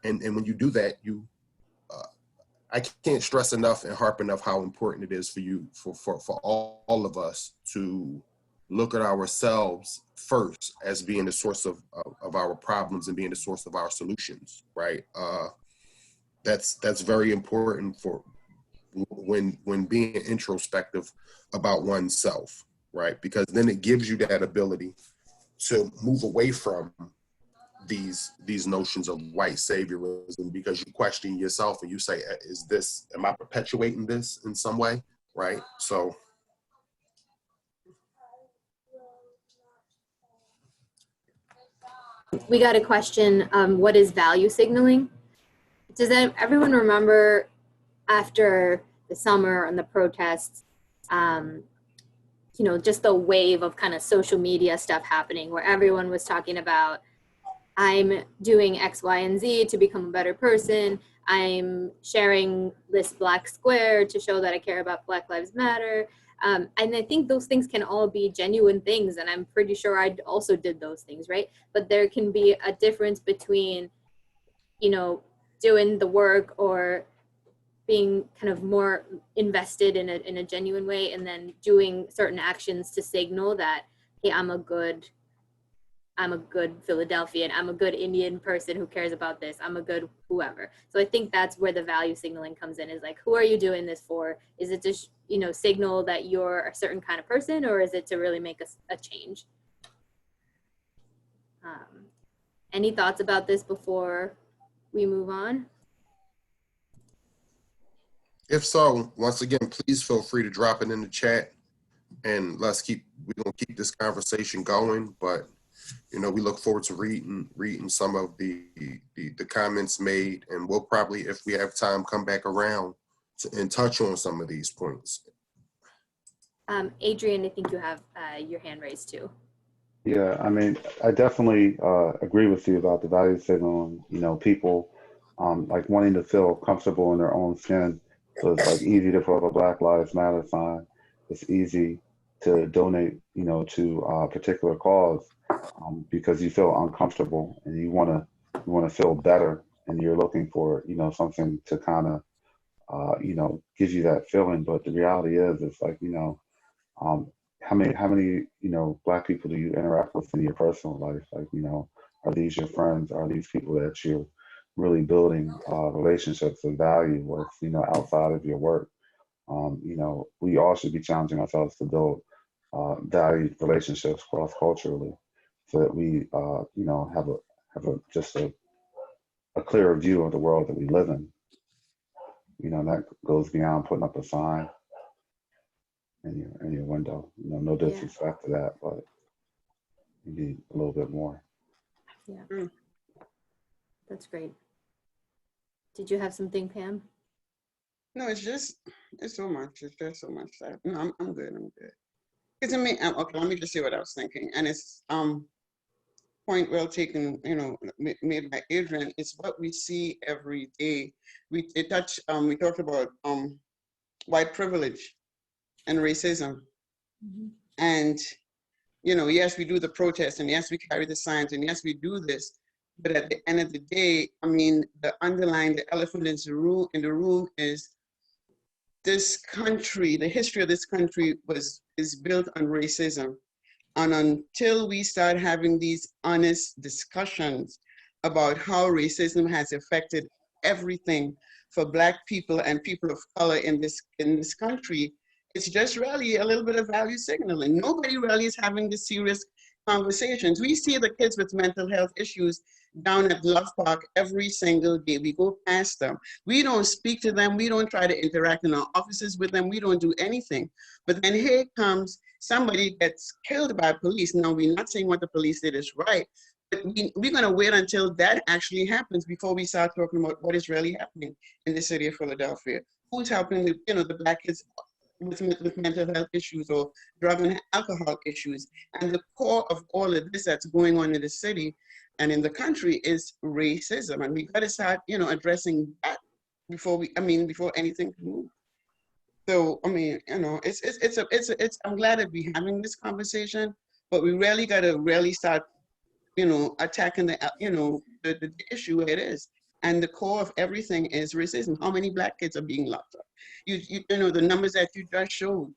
[SPEAKER 4] And when you do that, you, I can't stress enough and harp enough how important it is for you, for all of us to look at ourselves first as being the source of our problems and being the source of our solutions, right? That's very important for when being introspective about oneself, right? Because then it gives you that ability to move away from these notions of white saviorism, because you question yourself and you say, am I perpetuating this in some way, right? So.
[SPEAKER 3] We got a question, what is value signaling? Does everyone remember after the summer and the protests, you know, just the wave of kind of social media stuff happening where everyone was talking about, I'm doing X, Y, and Z to become a better person. I'm sharing this black square to show that I care about Black Lives Matter. And I think those things can all be genuine things. And I'm pretty sure I also did those things, right? But there can be a difference between, you know, doing the work or being kind of more invested in a genuine way, and then doing certain actions to signal that, hey, I'm a good Philadelphian, I'm a good Indian person who cares about this, I'm a good whoever. So I think that's where the value signaling comes in, is like, who are you doing this for? Is it to you know, signal that you're a certain kind of person, or is it to really make a change? Any thoughts about this before we move on?
[SPEAKER 4] If so, once again, please feel free to drop it in the chat, and we're gonna keep this conversation going. But you know, we look forward to reading some of the comments made, and we'll probably, if we have time, come back around and touch on some of these points.
[SPEAKER 3] Adrian, I think you have your hand raised too.
[SPEAKER 9] Yeah, I mean, I definitely agree with you about the value signal. You know, people like wanting to feel comfortable in their own skin. So it's like easy to put up a Black Lives Matter sign. It's easy to donate, you know, to a particular cause because you feel uncomfortable and you want to feel better, and you're looking for, you know, something to kind of you know, give you that feeling. But the reality is, it's like, you know, how many you know, Black people do you interact with in your personal life? Like, you know, are these your friends? Are these people that you're really building relationships of value with, you know, outside of your work? You know, we all should be challenging ourselves to build valued relationships cross-culturally, so that we you know, have just a clearer view of the world that we live in. You know, that goes beyond putting up a sign in your window. You know, no disrespect to that, but you need a little bit more.
[SPEAKER 3] Yeah, that's great. Did you have something, Pam?
[SPEAKER 6] No, it's so much. It's just so much. No, I'm good. I'm good. Because I mean, okay, let me just say what I was thinking. And it's point well taken, you know, made by Adrian. It's what we see every day. We talked about white privilege and racism.
[SPEAKER 3] Mm-hmm.
[SPEAKER 6] And, you know, yes, we do the protest, and yes, we carry the signs, and yes, we do this. But at the end of the day, I mean, the elephant in the room is this country, the history of this country is built on racism. And until we start having these honest discussions about how racism has affected everything for Black people and people of color in this country, it's just really a little bit of value signaling. Nobody really is having the serious conversations. We see the kids with mental health issues down at Love Park every single day. We go past them. We don't speak to them. We don't try to interact in our offices with them. We don't do anything. But then here comes somebody gets killed by police. Now, we're not saying what the police did is right, but we're going to wait until that actually happens before we start talking about what is really happening in the city of Philadelphia. Who's helping the Black kids with mental health issues or drug and alcohol issues. And the core of all of this that's going on in the city and in the country is racism. And we got to start, addressing that before anything can move. So, I mean, I'm glad that we're having this conversation, but we really got to start, attacking the issue where it is. And the core of everything is racism. How many Black kids are being locked up? The numbers that you just showed.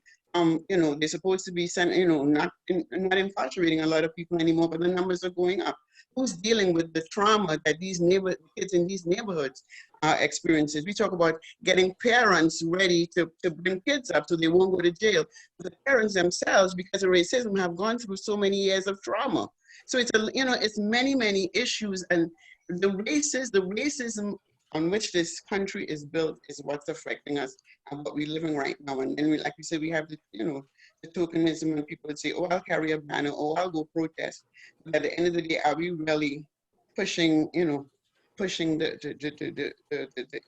[SPEAKER 6] They're supposed to be sent, not incarcerating a lot of people anymore, but the numbers are going up. Who's dealing with the trauma that these kids in these neighborhoods experiences? We talk about getting parents ready to bring kids up so they won't go to jail. The parents themselves, because of racism, have gone through so many years of trauma. So it's many, many issues, and the racism on which this country is built is what's affecting us and what we're living right now. And then, like we said, we have the tokenism, and people would say, "Oh, I'll carry a banner," "Oh, I'll go protest." But at the end of the day, are we really pushing the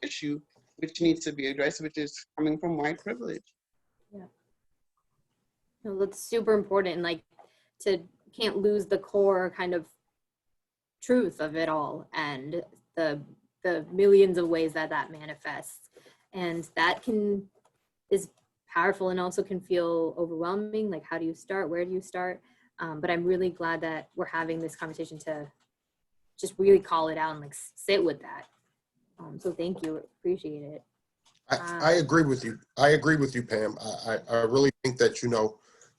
[SPEAKER 6] issue which needs to be addressed, which is coming from white privilege?
[SPEAKER 3] Yeah, no, that's super important. Like, can't lose the core kind of truth of it all, and the millions of ways that manifests, and that is powerful and also can feel overwhelming. Like, how do you start? Where do you start? But I'm really glad that we're having this conversation to just really call it out and sit with that. So thank you, appreciate it.
[SPEAKER 4] I agree with you. I agree with you, Pam. I really think that,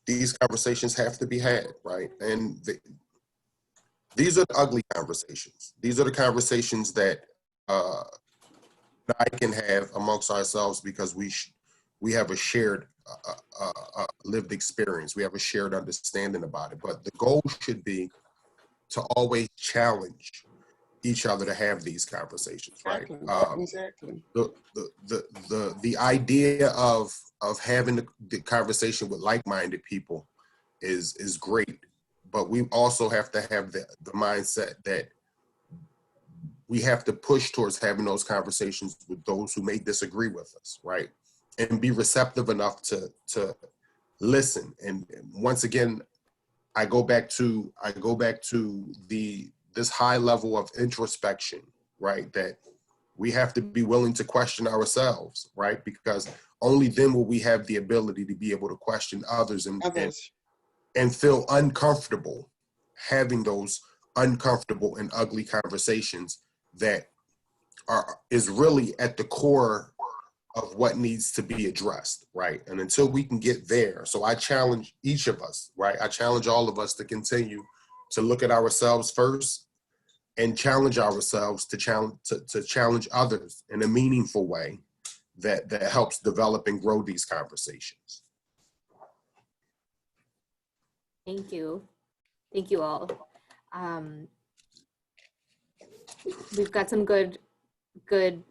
[SPEAKER 4] these conversations have to be had, right? And these are the ugly conversations. These are the conversations that I can have amongst ourselves because we have a shared lived experience. We have a shared understanding about it. But the goal should be to always challenge each other to have these conversations, right?
[SPEAKER 6] Exactly.
[SPEAKER 4] The idea of having the conversation with like-minded people is great, but we also have to have the mindset that we have to push towards having those conversations with those who may disagree with us, right? And be receptive enough to listen. And once again, I go back to this high level of introspection, right? That we have to be willing to question ourselves, right? Because only then will we have the ability to be able to question others and feel uncomfortable having those uncomfortable and ugly conversations that is really at the core of what needs to be addressed, right? And until we can get there, so I challenge each of us, right? I challenge all of us to continue to look at ourselves first and challenge ourselves to challenge others in a meaningful way that helps develop and grow these conversations.
[SPEAKER 3] Thank you all. We've got some good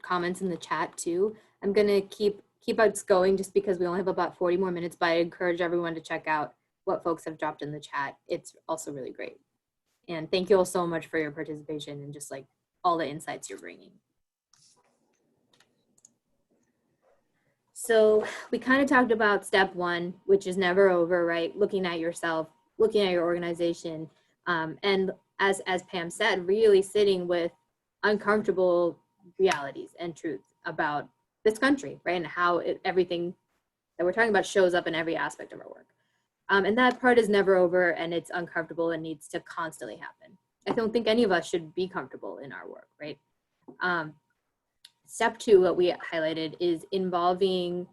[SPEAKER 3] comments in the chat too. I'm gonna keep us going just because we only have about 40 more minutes, but I encourage everyone to check out what folks have dropped in the chat. It's also really great. And thank you all so much for your participation and just all the insights you're bringing. So we kind of talked about step one, which is never over, right? Looking at yourself, looking at your organization, and as Pam said, really sitting with uncomfortable realities and truths about this country, right? And how everything that we're talking about shows up in every aspect of our work. And that part is never over, and it's uncomfortable and needs to constantly happen. I don't think any of us should be comfortable in our work, right? Step two, what we highlighted, is involving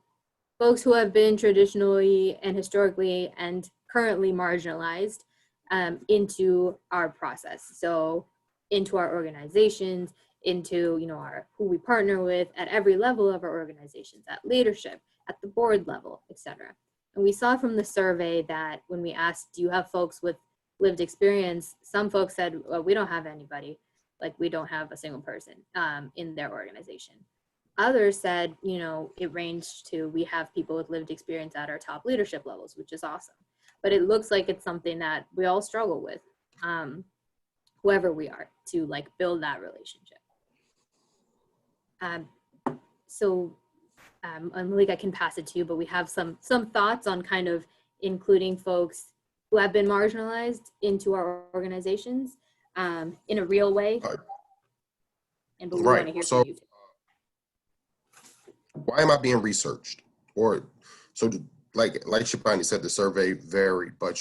[SPEAKER 3] folks who have been traditionally and historically and currently marginalized into our process. So into our organizations, into who we partner with at every level of our organizations, at leadership, at the board level, etc. And we saw from the survey that when we asked, do you have folks with lived experience, some folks said, well, we don't have anybody. Like, we don't have a single person in their organization. Others said, it ranged to, we have people with lived experience at our top leadership levels, which is awesome. But it looks like it's something that we all struggle with, whoever we are, to build that relationship. Malik, I can pass it to you, but we have some thoughts on kind of including folks who have been marginalized into our organizations in a real way. And but we want to hear from you too.
[SPEAKER 4] Why am I being researched? Or so like Shibani said, the survey varied, but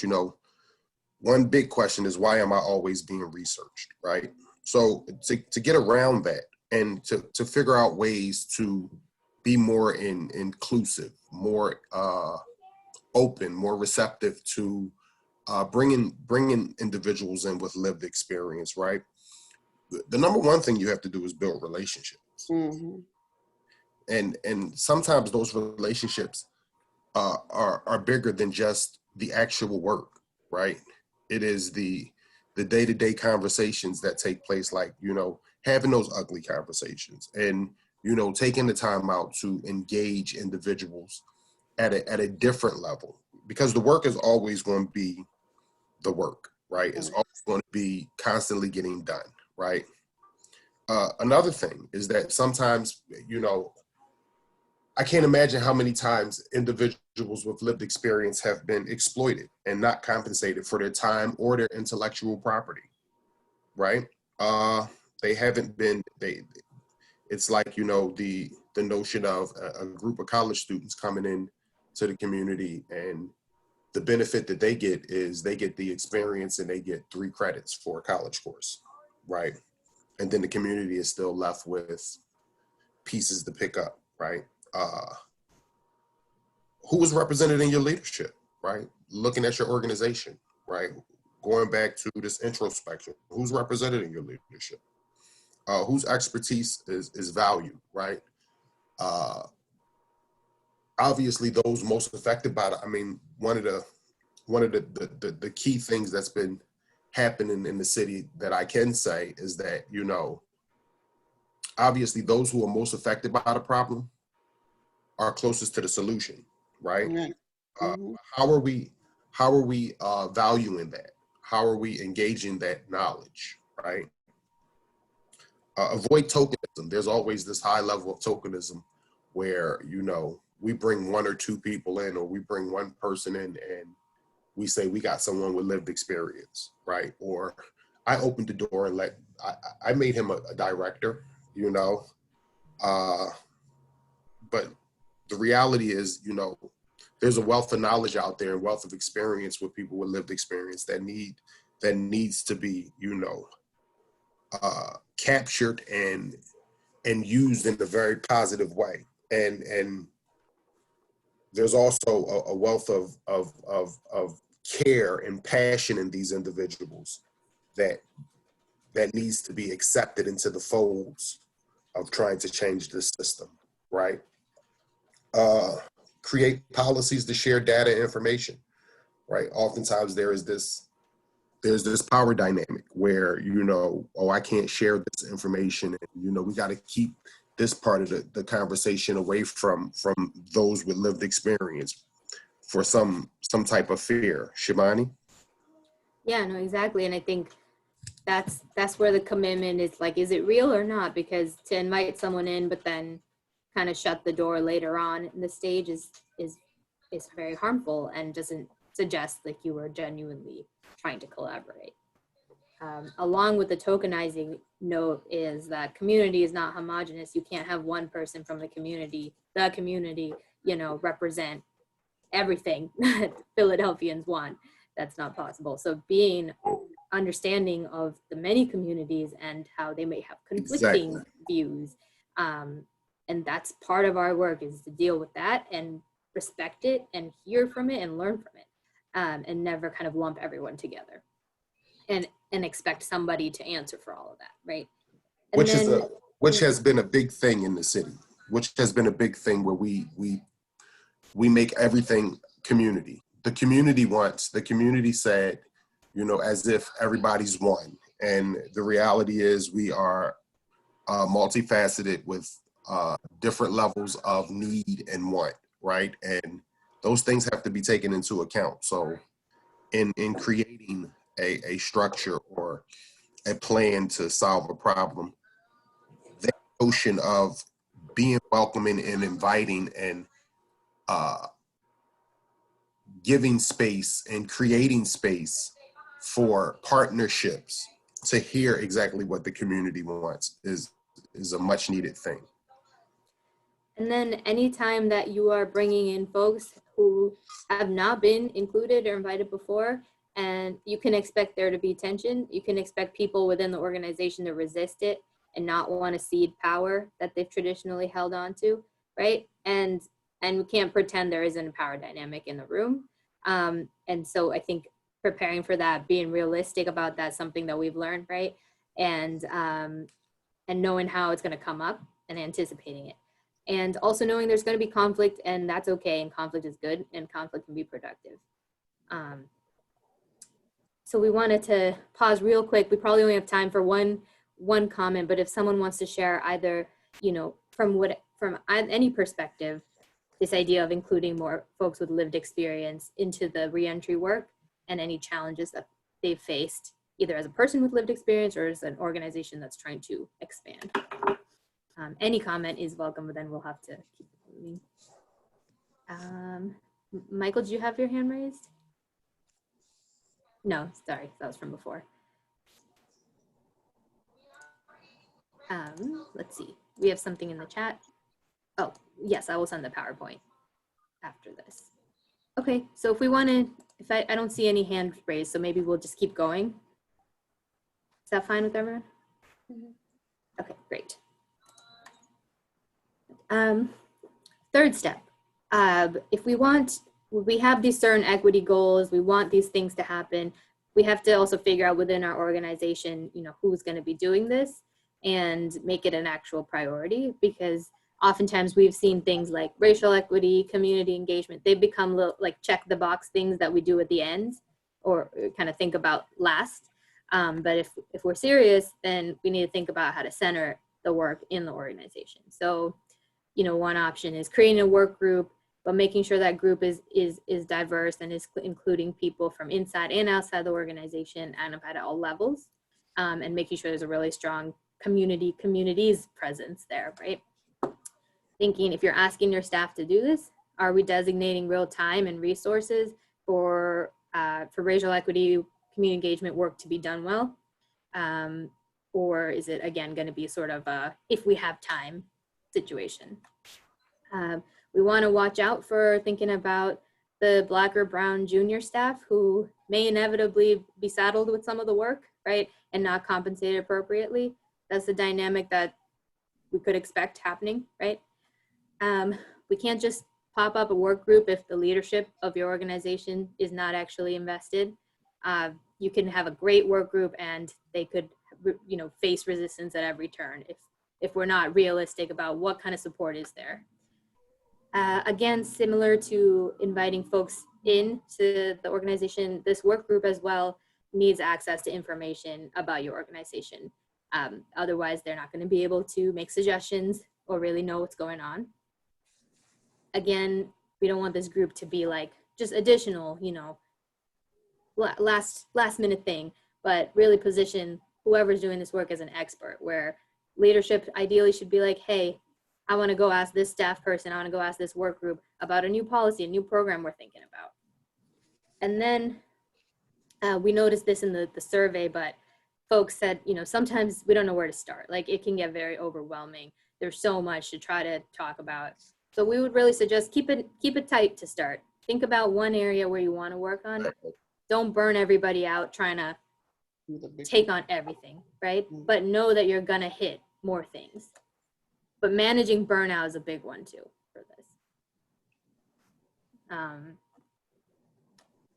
[SPEAKER 4] one big question is, why am I always being researched, right? So to get around that and to figure out ways to be more inclusive, more open, more receptive to bringing individuals in with lived experience, right? The number one thing you have to do is build relationships.
[SPEAKER 6] Mm-hmm.
[SPEAKER 4] And sometimes those relationships are bigger than just the actual work, right? It is the day-to-day conversations that take place, having those ugly conversations and, taking the time out to engage individuals at a different level, because the work is always going to be the work, right? It's always going to be constantly getting done, right? Another thing is that sometimes, I can't imagine how many times individuals with lived experience have been exploited and not compensated for their time or their intellectual property, right? They haven't been, it's like, the notion of a group of college students coming in to the community, and the benefit that they get is they get the experience and they get 3 credits for a college course, right? And then the community is still left with pieces to pick up, right? Who was represented in your leadership, right? Looking at your organization, right? Going back to this introspection, who's represented in your leadership? Whose expertise is valued, right? Obviously, those most affected by it. I mean, one of the key things that's been happening in the city that I can say is that, obviously those who are most affected by the problem are closest to the solution, right?
[SPEAKER 6] Mm-hmm.
[SPEAKER 4] How are we valuing that? How are we engaging that knowledge, right? Avoid tokenism. There's always this high level of tokenism where, we bring 1 or 2 people in, or we bring 1 person in and we say we got someone with lived experience, right? Or I opened the door and I made him a director, but the reality is, there's a wealth of knowledge out there and wealth of experience with people with lived experience that needs to be, captured and used in a very positive way. And there's also a wealth of care and passion in these individuals that needs to be accepted into the folds of trying to change the system, right? Create policies to share data and information, right? Oftentimes there's this power dynamic where, I can't share this information, and, we got to keep this part of the conversation away from those with lived experience for some type of fear. Shivani?
[SPEAKER 3] Yeah, no, exactly. And I think that's where the commitment is, is it real or not? Because to invite someone in, but then kind of shut the door later on in the stage is very harmful and doesn't suggest like you were genuinely trying to collaborate. Along with the tokenizing note is that community is not homogenous. You can't have one person from the community, you know, represent everything that Philadelphians want. That's not possible. So being understanding of the many communities and how they may have conflicting views. And that's part of our work, is to deal with that and respect it and hear from it and learn from it, and never kind of lump everyone together and expect somebody to answer for all of that, right? And
[SPEAKER 4] which has been a big thing in the city, which has been a big thing where we make everything community. The community said, you know, as if everybody's one. And the reality is we are multifaceted with different levels of need and want, right? And those things have to be taken into account. So in creating a structure or a plan to solve a problem, the notion of being welcoming and inviting and giving space and creating space for partnerships to hear exactly what the community wants is a much needed thing.
[SPEAKER 3] And then anytime that you are bringing in folks who have not been included or invited before, and you can expect there to be tension, you can expect people within the organization to resist it and not want to cede power that they've traditionally held on to, right? And we can't pretend there isn't a power dynamic in the room. And so I think preparing for that, being realistic about that, something that we've learned, right? And knowing how it's going to come up and anticipating it. And also knowing there's going to be conflict, and that's okay, and conflict is good, and conflict can be productive. So we wanted to pause real quick. We probably only have time for one comment, but if someone wants to share either, you know, from any perspective, this idea of including more folks with lived experience into the reentry work and any challenges that they've faced, either as a person with lived experience or as an organization that's trying to expand. Any comment is welcome, but then we'll have to keep moving. Michael, do you have your hand raised? No, sorry, that was from before. Let's see, we have something in the chat. Oh, yes, I will send the PowerPoint after this. Okay, so if we want to, I don't see any hands raised, so maybe we'll just keep going. Is that fine with everyone? Mm-hmm. Okay, great. Third step, if we have these certain equity goals, we want these things to happen, we have to also figure out within our organization, you know, who's going to be doing this and make it an actual priority, because oftentimes we've seen things like racial equity, community engagement, they become little, like check the box things that we do at the end or kind of think about last. But if we're serious, then we need to think about how to center the work in the organization. So, you know, one option is creating a work group, but making sure that group is diverse and is including people from inside and outside the organization and at all levels, and making sure there's a really strong communities presence there, right? Thinking if you're asking your staff to do this, are we designating real time and resources for racial equity, community engagement work to be done well? Or is it, again, going to be sort of a if we have time situation? We want to watch out for thinking about the Black or Brown junior staff who may inevitably be saddled with some of the work, right, and not compensated appropriately. That's the dynamic that we could expect happening, right? We can't just pop up a work group if the leadership of your organization is not actually invested. You can have a great work group and they could, you know, face resistance at every turn if we're not realistic about what kind of support is there. Again, similar to inviting folks into the organization, this work group as well needs access to information about your organization. Otherwise, they're not going to be able to make suggestions or really know what's going on. Again, we don't want this group to be like just additional, you know, last minute thing, but really position whoever's doing this work as an expert, where leadership ideally should be like, hey, I want to go ask this staff person, I want to go ask this work group about a new policy, a new program we're thinking about. And then we noticed this in the survey, but folks said, you know, sometimes we don't know where to start. Like it can get very overwhelming. There's so much to try to talk about. So we would really suggest keep it tight to start. Think about one area where you want to work on. Don't burn everybody out trying to take on everything, right? But know that you're gonna hit more things. But managing burnout is a big one too for this.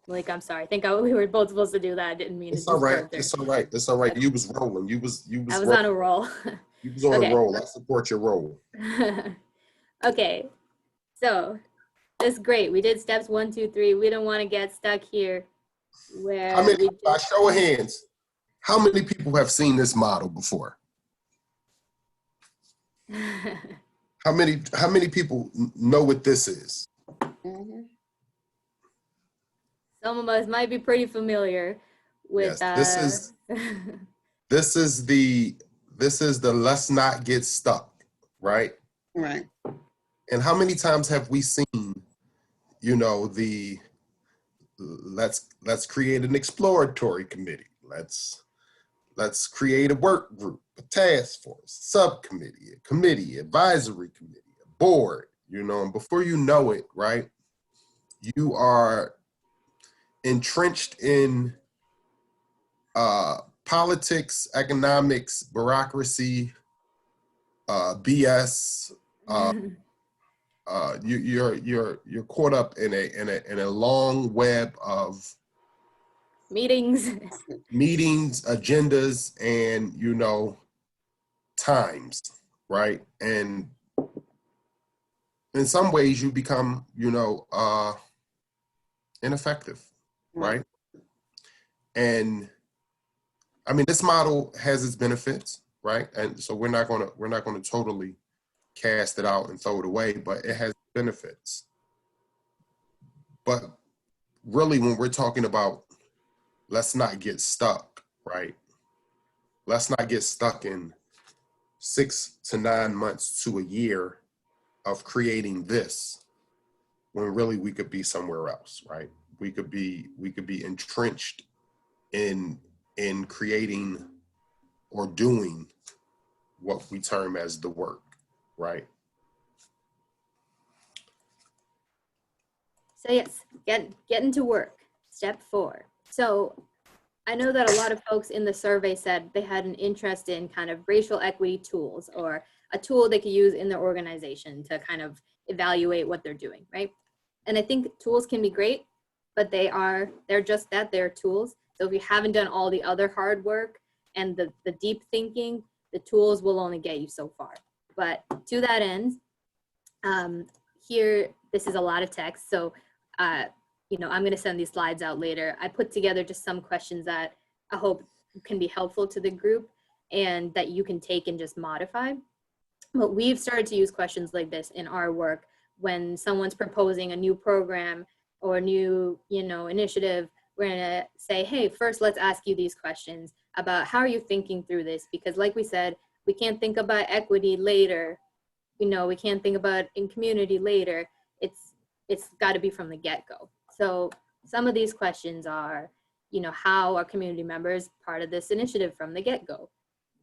[SPEAKER 3] Like, I'm sorry, I think we were both supposed to do that. I didn't mean to.
[SPEAKER 4] It's all right. It's all right. It's all right. You was rolling. You was.
[SPEAKER 3] I was on a roll.
[SPEAKER 4] You was on a roll. I support your roll.
[SPEAKER 3] Okay, so that's great. We did steps 1, 2, 3. We don't want to get stuck here. Where
[SPEAKER 4] How many? By show of hands, how many people have seen this model before? How many people know what this is?
[SPEAKER 3] Some of us might be pretty familiar with.
[SPEAKER 4] Yes, this is the let's not get stuck, right?
[SPEAKER 6] Right.
[SPEAKER 4] And how many times have we seen, you know, the let's create an exploratory committee. Let's create a work group, a task force, subcommittee, a committee, advisory committee, a board, you know, and before you know it, right, you are entrenched in politics, economics, bureaucracy, BS. You're caught up in a long web of
[SPEAKER 3] meetings,
[SPEAKER 4] agendas, and, you know, times, right? And in some ways you become, you know, ineffective, right? And I mean, this model has its benefits, right? And so we're not gonna totally cast it out and throw it away, but it has benefits. But really, when we're talking about let's not get stuck, right? Let's not get stuck in 6 to 9 months to a year of creating this, when really we could be somewhere else, right? We could be entrenched in creating or doing what we term as the work, right?
[SPEAKER 3] So yes, getting to work. Step 4. So I know that a lot of folks in the survey said they had an interest in kind of racial equity tools, or a tool they could use in their organization to kind of evaluate what they're doing, right? And I think tools can be great, but they're just that, they're tools. So if you haven't done all the other hard work and the deep thinking, the tools will only get you so far. But to that end, here, this is a lot of text. So, you know, I'm gonna send these slides out later. I put together just some questions that I hope can be helpful to the group and that you can take and just modify. But we've started to use questions like this in our work when someone's proposing a new program or a new, you know, initiative. We're gonna say, hey, first let's ask you these questions about how are you thinking through this? Because like we said, we can't think about equity later. You know, we can't think about in community later. It's gotta be from the get-go. So some of these questions are, you know, how are community members part of this initiative from the get-go?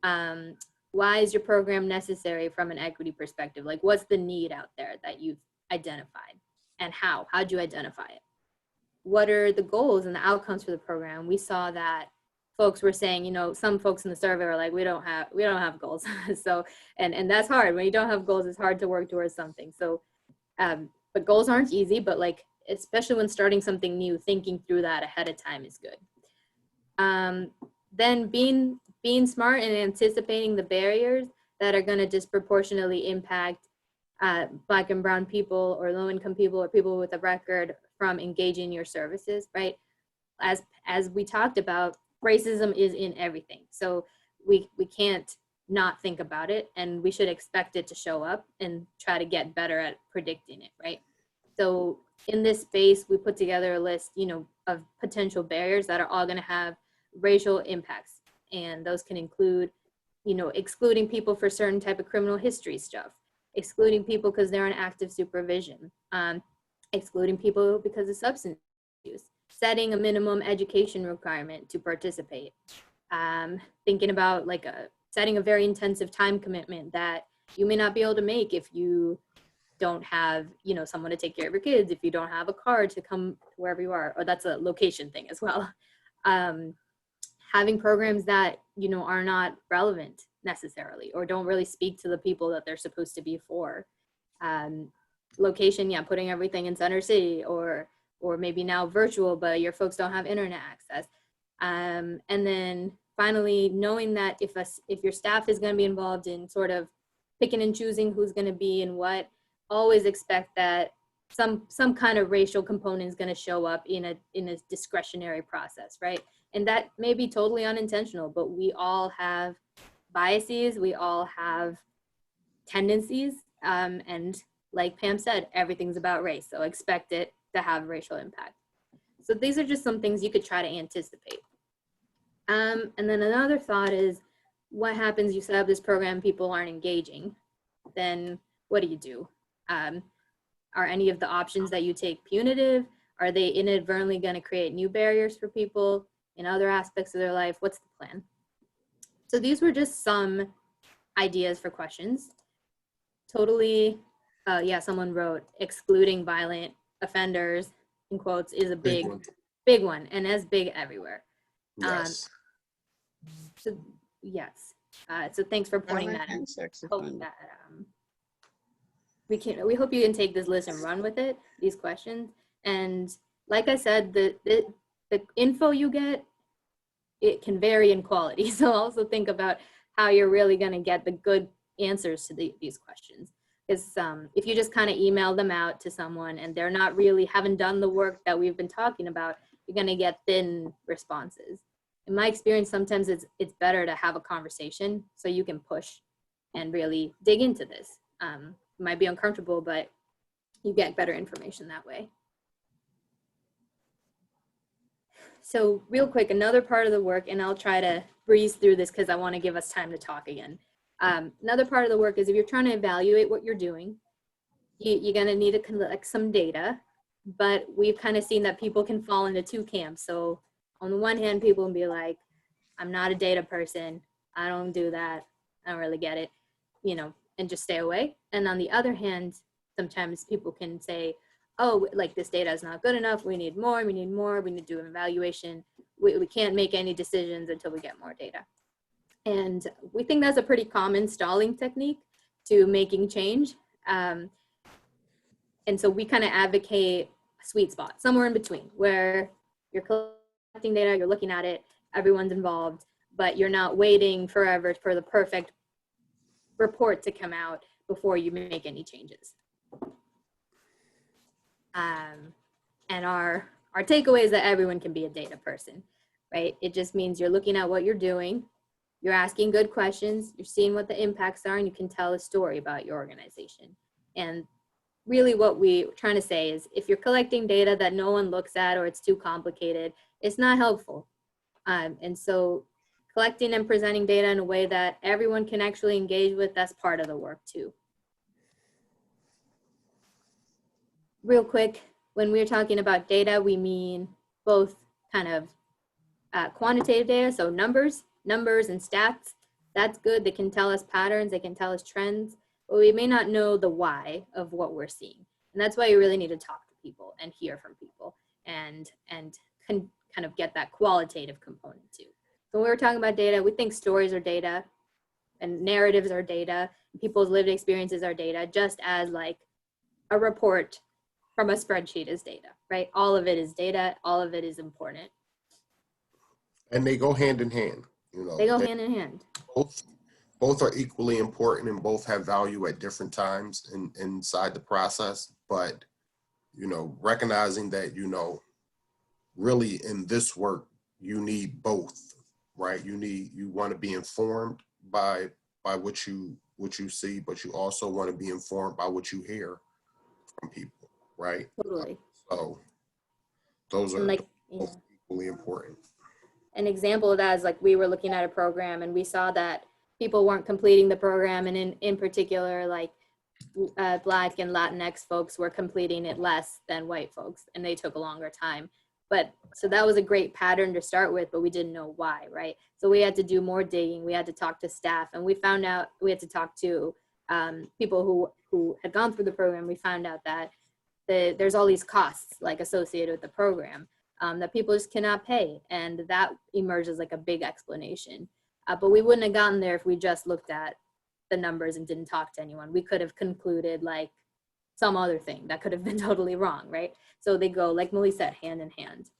[SPEAKER 3] Why is your program necessary from an equity perspective? Like, what's the need out there that you've identified, and how'd you identify it? What are the goals and the outcomes for the program? We saw that folks were saying, you know, some folks in the survey were like, we don't have goals. So, and that's hard. When you don't have goals, it's hard to work towards something. So, but goals aren't easy, but like, especially when starting something new, thinking through that ahead of time is good. Then being smart and anticipating the barriers that are going to disproportionately impact Black and brown people or low-income people or people with a record from engaging your services, right? As we talked about, racism is in everything. So we can't not think about it, and we should expect it to show up and try to get better at predicting it, right? So in this space, we put together a list, you know, of potential barriers that are all going to have racial impacts. And those can include, you know, excluding people for certain type of criminal history stuff, excluding people because they're on active supervision, excluding people because of substance use, setting a minimum education requirement to participate, thinking about like setting a very intensive time commitment that you may not be able to make if you don't have, you know, someone to take care of your kids, if you don't have a car to come wherever you are, or that's a location thing as well. Having programs that, you know, are not relevant necessarily, or don't really speak to the people that they're supposed to be for. Location, yeah, putting everything in Center City, or maybe now virtual, but your folks don't have internet access. And then finally, knowing that if your staff is going to be involved in sort of picking and choosing who's going to be and what, always expect that some kind of racial component is going to show up in a discretionary process, right? And that may be totally unintentional, but we all have biases, we all have tendencies, and like Pam said, everything's about race, so expect it to have racial impact. So these are just some things you could try to anticipate. And then another thought is, what happens, you set up this program, people aren't engaging, then what do you do? Are any of the options that you take punitive? Are they inadvertently going to create new barriers for people in other aspects of their life? What's the plan? So these were just some ideas for questions. Totally, yeah, someone wrote, excluding violent offenders, in quotes, is a big one, and as big everywhere.
[SPEAKER 4] Yes.
[SPEAKER 3] So yes, so thanks for pointing that out. Hope that, we hope you can take this list and run with it, these questions. And like I said, the info you get, it can vary in quality. So also think about how you're really going to get the good answers to these questions. Because if you just kind of email them out to someone and they're not really, haven't done the work that we've been talking about, you're going to get thin responses. In my experience, sometimes it's better to have a conversation so you can push and really dig into this. It might be uncomfortable, but you get better information that way. So real quick, another part of the work, and I'll try to breeze through this because I want to give us time to talk again. Another part of the work is if you're trying to evaluate what you're doing, you're going to need to collect some data, but we've kind of seen that people can fall into two camps. So on the one hand, people can be like, I'm not a data person. I don't do that. I don't really get it, you know, and just stay away. And on the other hand, sometimes people can say, oh, like this data is not good enough. We need more, we need more. We need to do an evaluation. We can't make any decisions until we get more data. And we think that's a pretty common stalling technique to making change. And so we kind of advocate a sweet spot, somewhere in between, where you're collecting data, you're looking at it, everyone's involved, but you're not waiting forever for the perfect report to come out before you make any changes. And our takeaway is that everyone can be a data person, right? It just means you're looking at what you're doing, you're asking good questions, you're seeing what the impacts are, and you can tell a story about your organization. And really what we're trying to say is if you're collecting data that no one looks at or it's too complicated, it's not helpful. And so collecting and presenting data in a way that everyone can actually engage with, that's part of the work too. Real quick, when we're talking about data, we mean both kind of quantitative data, so numbers and stats. That's good. They can tell us patterns, they can tell us trends, but we may not know the why of what we're seeing. And that's why you really need to talk to people and hear from people and can kind of get that qualitative component too. So when we're talking about data, we think stories are data and narratives are data, and people's lived experiences are data, just as like a report from a spreadsheet is data, right? All of it is data, all of it is important.
[SPEAKER 4] And they go hand in hand, you know.
[SPEAKER 3] They go hand in hand.
[SPEAKER 4] Both are equally important and both have value at different times inside the process. But, you know, recognizing that, you know, really in this work, you need both, right? You want to be informed by what you see, but you also want to be informed by what you hear from people, right?
[SPEAKER 3] Totally.
[SPEAKER 4] So those are
[SPEAKER 3] like,
[SPEAKER 4] both equally important.
[SPEAKER 3] An example of that is like we were looking at a program and we saw that people weren't completing the program, and in particular, like Black and Latinx folks were completing it less than white folks, and they took a longer time. But so that was a great pattern to start with, but we didn't know why, right? So we had to do more digging. We had to talk to staff, and we found out we had to talk to people who had gone through the program. We found out that there's all these costs like associated with the program that people just cannot pay, and that emerged as like a big explanation. But we wouldn't have gotten there if we just looked at the numbers and didn't talk to anyone. We could have concluded like some other thing that could have been totally wrong, right? So they go, like Millie said, hand in hand.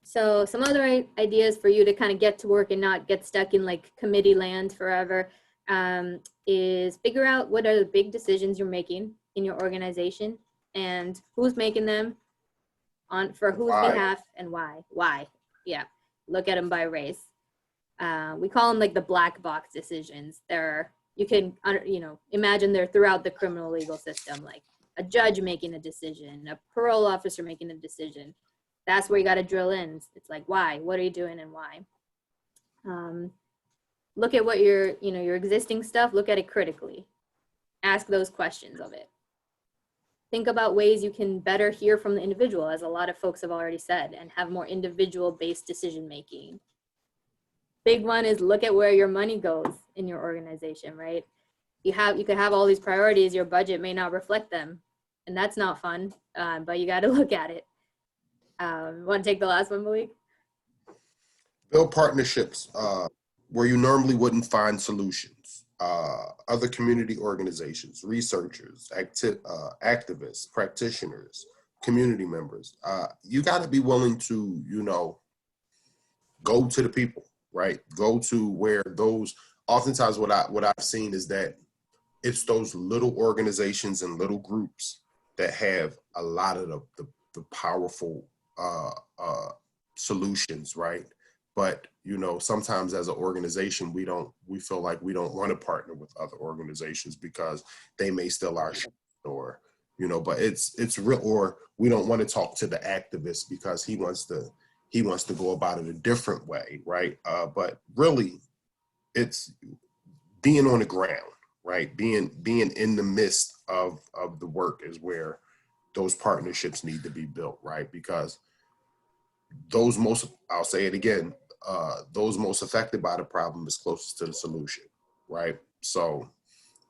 [SPEAKER 3] So some other ideas for you to kind of get to work and not get stuck in like committee land forever is figure out what are the big decisions you're making in your organization and who's making them for whose behalf and why. Why? Yeah, look at them by race. We call them like the black box decisions. You can, imagine they're throughout the criminal legal system, like a judge making a decision, a parole officer making a decision. That's where you got to drill in. It's like, why? What are you doing and why? Look at what your existing stuff, look at it critically. Ask those questions of it. Think about ways you can better hear from the individual, as a lot of folks have already said, and have more individual-based decision-making. Big one is look at where your money goes in your organization, right? You could have all these priorities, your budget may not reflect them, and that's not fun, but you got to look at it. Want to take the last one, Malik?
[SPEAKER 4] Build partnerships where you normally wouldn't find solutions. Other community organizations, researchers, activists, practitioners, community members. You got to be willing to, go to the people, right? Go to where those, oftentimes what I've seen is that it's those little organizations and little groups that have a lot of the powerful solutions, right? But sometimes as an organization, we feel like we don't want to partner with other organizations because they may steal our shit, or but it's real, or we don't want to talk to the activist because he wants to go about it a different way, right? But really, it's being on the ground, right? Being in the midst of the work is where those partnerships need to be built, right? Because I'll say it again, those most affected by the problem is closest to the solution, right? So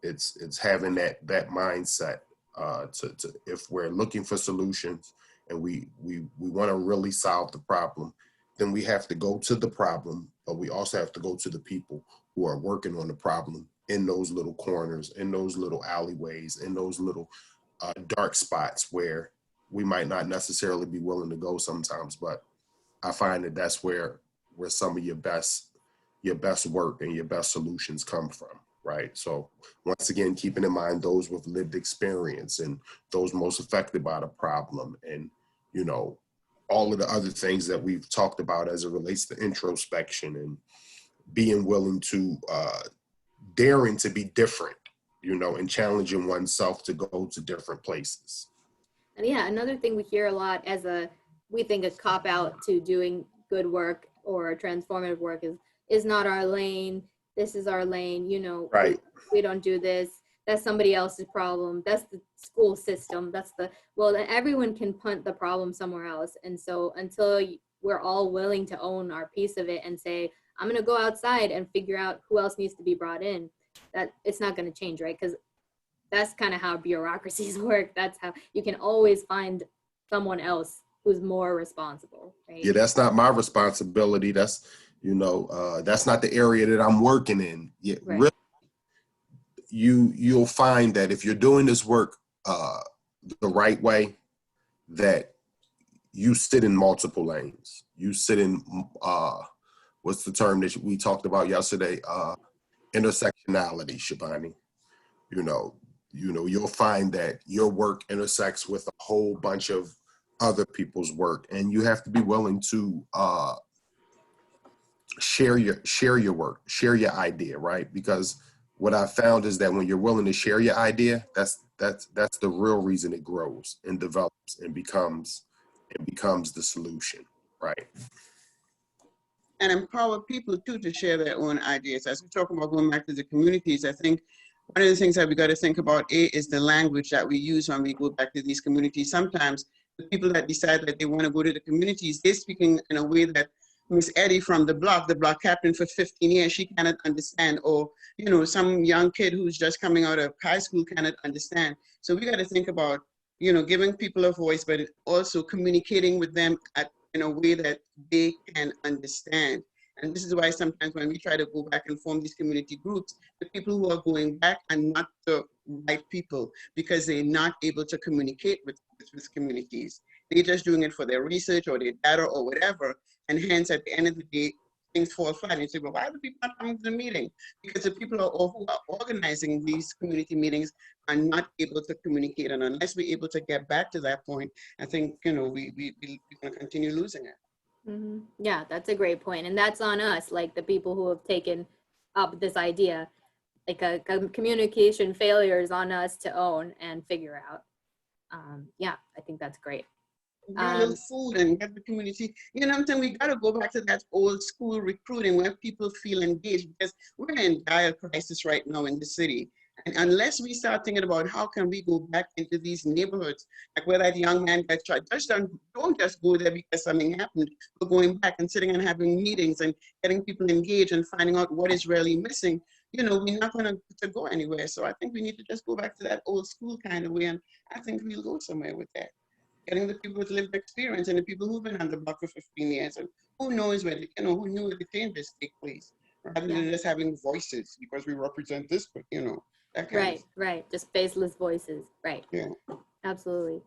[SPEAKER 4] it's having that mindset to if we're looking for solutions and we want to really solve the problem, then we have to go to the problem, but we also have to go to the people who are working on the problem in those little corners, in those little alleyways, in those little dark spots where we might not necessarily be willing to go sometimes. But I find that that's where some of your best work and your best solutions come from, right? So once again, keeping in mind those with lived experience and those most affected by the problem, and all of the other things that we've talked about as it relates to introspection and being willing to daring to be different, and challenging oneself to go to different places.
[SPEAKER 3] And yeah, another thing we hear a lot we think a cop out to doing good work or transformative work is not our lane. This is our lane.
[SPEAKER 4] Right.
[SPEAKER 3] We don't do this. That's somebody else's problem. That's the school system. Everyone can punt the problem somewhere else. And so until we're all willing to own our piece of it and say, I'm going to go outside and figure out who else needs to be brought in, that it's not going to change, right? Because that's kind of how bureaucracies work. That's how you can always find someone else who's more responsible, right?
[SPEAKER 4] Yeah, that's not my responsibility. That's, that's not the area that I'm working in. Yeah,
[SPEAKER 3] right.
[SPEAKER 4] Really, you'll find that if you're doing this work the right way, that you sit in multiple lanes. You sit in, what's the term that we talked about yesterday? Intersectionality, Shabani. You'll find that your work intersects with a whole bunch of other people's work, and you have to be willing to share your work, share your idea, right? Because what I found is that when you're willing to share your idea, that's the real reason it grows and develops and becomes the solution, right?
[SPEAKER 6] and empower people too to share their own ideas. As we talk about going back to the communities, I think one of the things that we got to think about is the language that we use when we go back to these communities. Sometimes the people that decide that they want to go to the communities, they're speaking in a way that Miss Eddie from the block captain for 15 years, she cannot understand, or some young kid who's just coming out of high school cannot understand. So we got to think about giving people a voice, but also communicating with them in a way that they can understand. And this is why sometimes when we try to go back and form these community groups, the people who are going back are not the right people because they're not able to communicate with communities. They're just doing it for their research or their data or whatever. And hence, at the end of the day, things fall flat. And you say, well, why are the people not coming to the meeting? Because the people who are organizing these community meetings are not able to communicate. And unless we're able to get back to that point, I think, we're going to continue losing it.
[SPEAKER 3] Mm-hmm. Yeah, that's a great point. And that's on us, like the people who have taken up this idea. Like a communication failure is on us to own and figure out. Yeah, I think that's great.
[SPEAKER 6] Bring a little food and get the community. You know what I'm saying? We got to go back to that old school recruiting where people feel engaged, because we're in dire crisis right now in the city. And unless we start thinking about how can we go back into these neighborhoods, like where that young man got shot, don't just go there because something happened, but going back and sitting and having meetings and getting people engaged and finding out what is really missing, we're not going to go anywhere. So I think we need to just go back to that old school kind of way, and I think we'll go somewhere with that. Getting the people with lived experience and the people who've been on the block for 15 years and who knows where who knew where the changes take place, rather than just having voices because we represent this, but that kind of.
[SPEAKER 3] Right. Just faceless voices. Right.
[SPEAKER 6] Yeah.
[SPEAKER 3] Absolutely.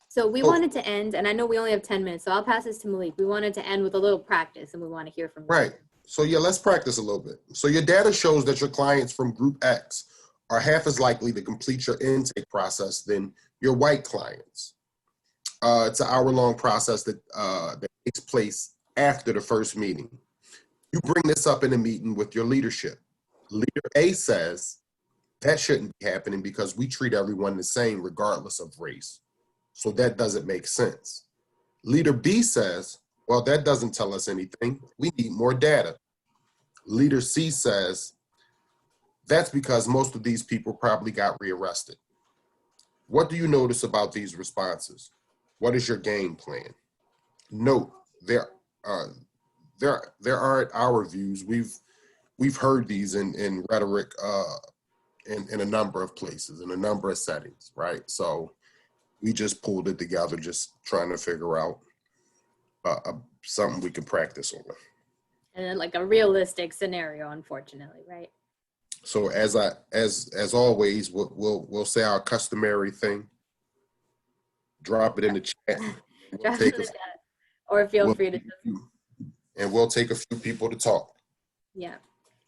[SPEAKER 3] So we wanted to end, and I know we only have 10 minutes, so I'll pass this to Malik. We wanted to end with a little practice, and we want to hear from you.
[SPEAKER 4] Right. So yeah, let's practice a little bit. So your data shows that your clients from group X are half as likely to complete your intake process than your white clients. It's an hour-long process that takes place after the first meeting. You bring this up in a meeting with your leadership. Leader A says that shouldn't be happening because we treat everyone the same regardless of race. So that doesn't make sense. Leader B says, well, that doesn't tell us anything. We need more data. Leader C says, that's because most of these people probably got rearrested. What do you notice about these responses? What is your game plan? Note, there aren't our views. We've heard these in rhetoric in a number of places, in a number of settings, right? So we just pulled it together, just trying to figure out something we can practice on.
[SPEAKER 3] And then like a realistic scenario, unfortunately, right?
[SPEAKER 4] So as always, we'll say our customary thing. Drop it in the chat.
[SPEAKER 3] Or feel free to.
[SPEAKER 4] And we'll take a few people to talk.
[SPEAKER 3] Yeah.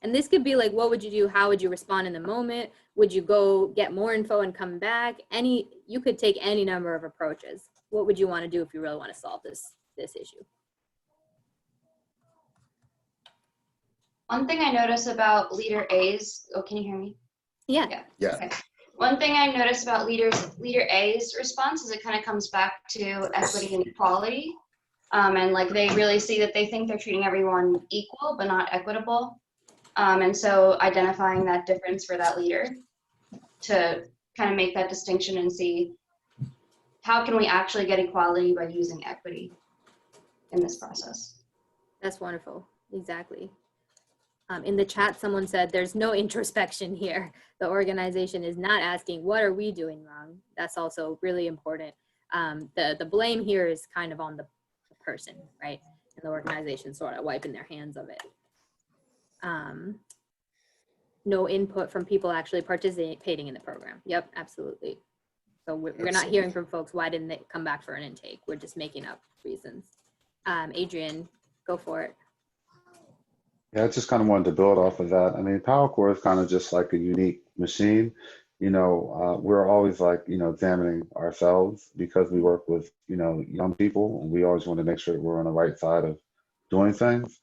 [SPEAKER 3] And this could be like, what would you do? How would you respond in the moment? Would you go get more info and come back? You could take any number of approaches. What would you want to do if you really want to solve this issue?
[SPEAKER 12] One thing I notice about leader A's, can you hear me?
[SPEAKER 3] Yeah.
[SPEAKER 12] Okay. One thing I noticed about leader A's response is it kind of comes back to equity and equality. And like they really see that they think they're treating everyone equal, but not equitable. And so identifying that difference for that leader to kind of make that distinction and see how can we actually get equality by using equity in this process.
[SPEAKER 3] That's wonderful. Exactly. In the chat, someone said there's no introspection here. The organization is not asking, what are we doing wrong? That's also really important. The blame here is kind of on the person, right? And the organization sort of wiping their hands of it. No input from people actually participating in the program. Yep, absolutely. So we're not hearing from folks, why didn't they come back for an intake? We're just making up reasons. Adrian, go for it.
[SPEAKER 9] Yeah, I just kind of wanted to build off of that. I mean, PowerCore is kind of just like a unique machine. We're always like, examining ourselves because we work with, young people, and we always want to make sure that we're on the right side of doing things.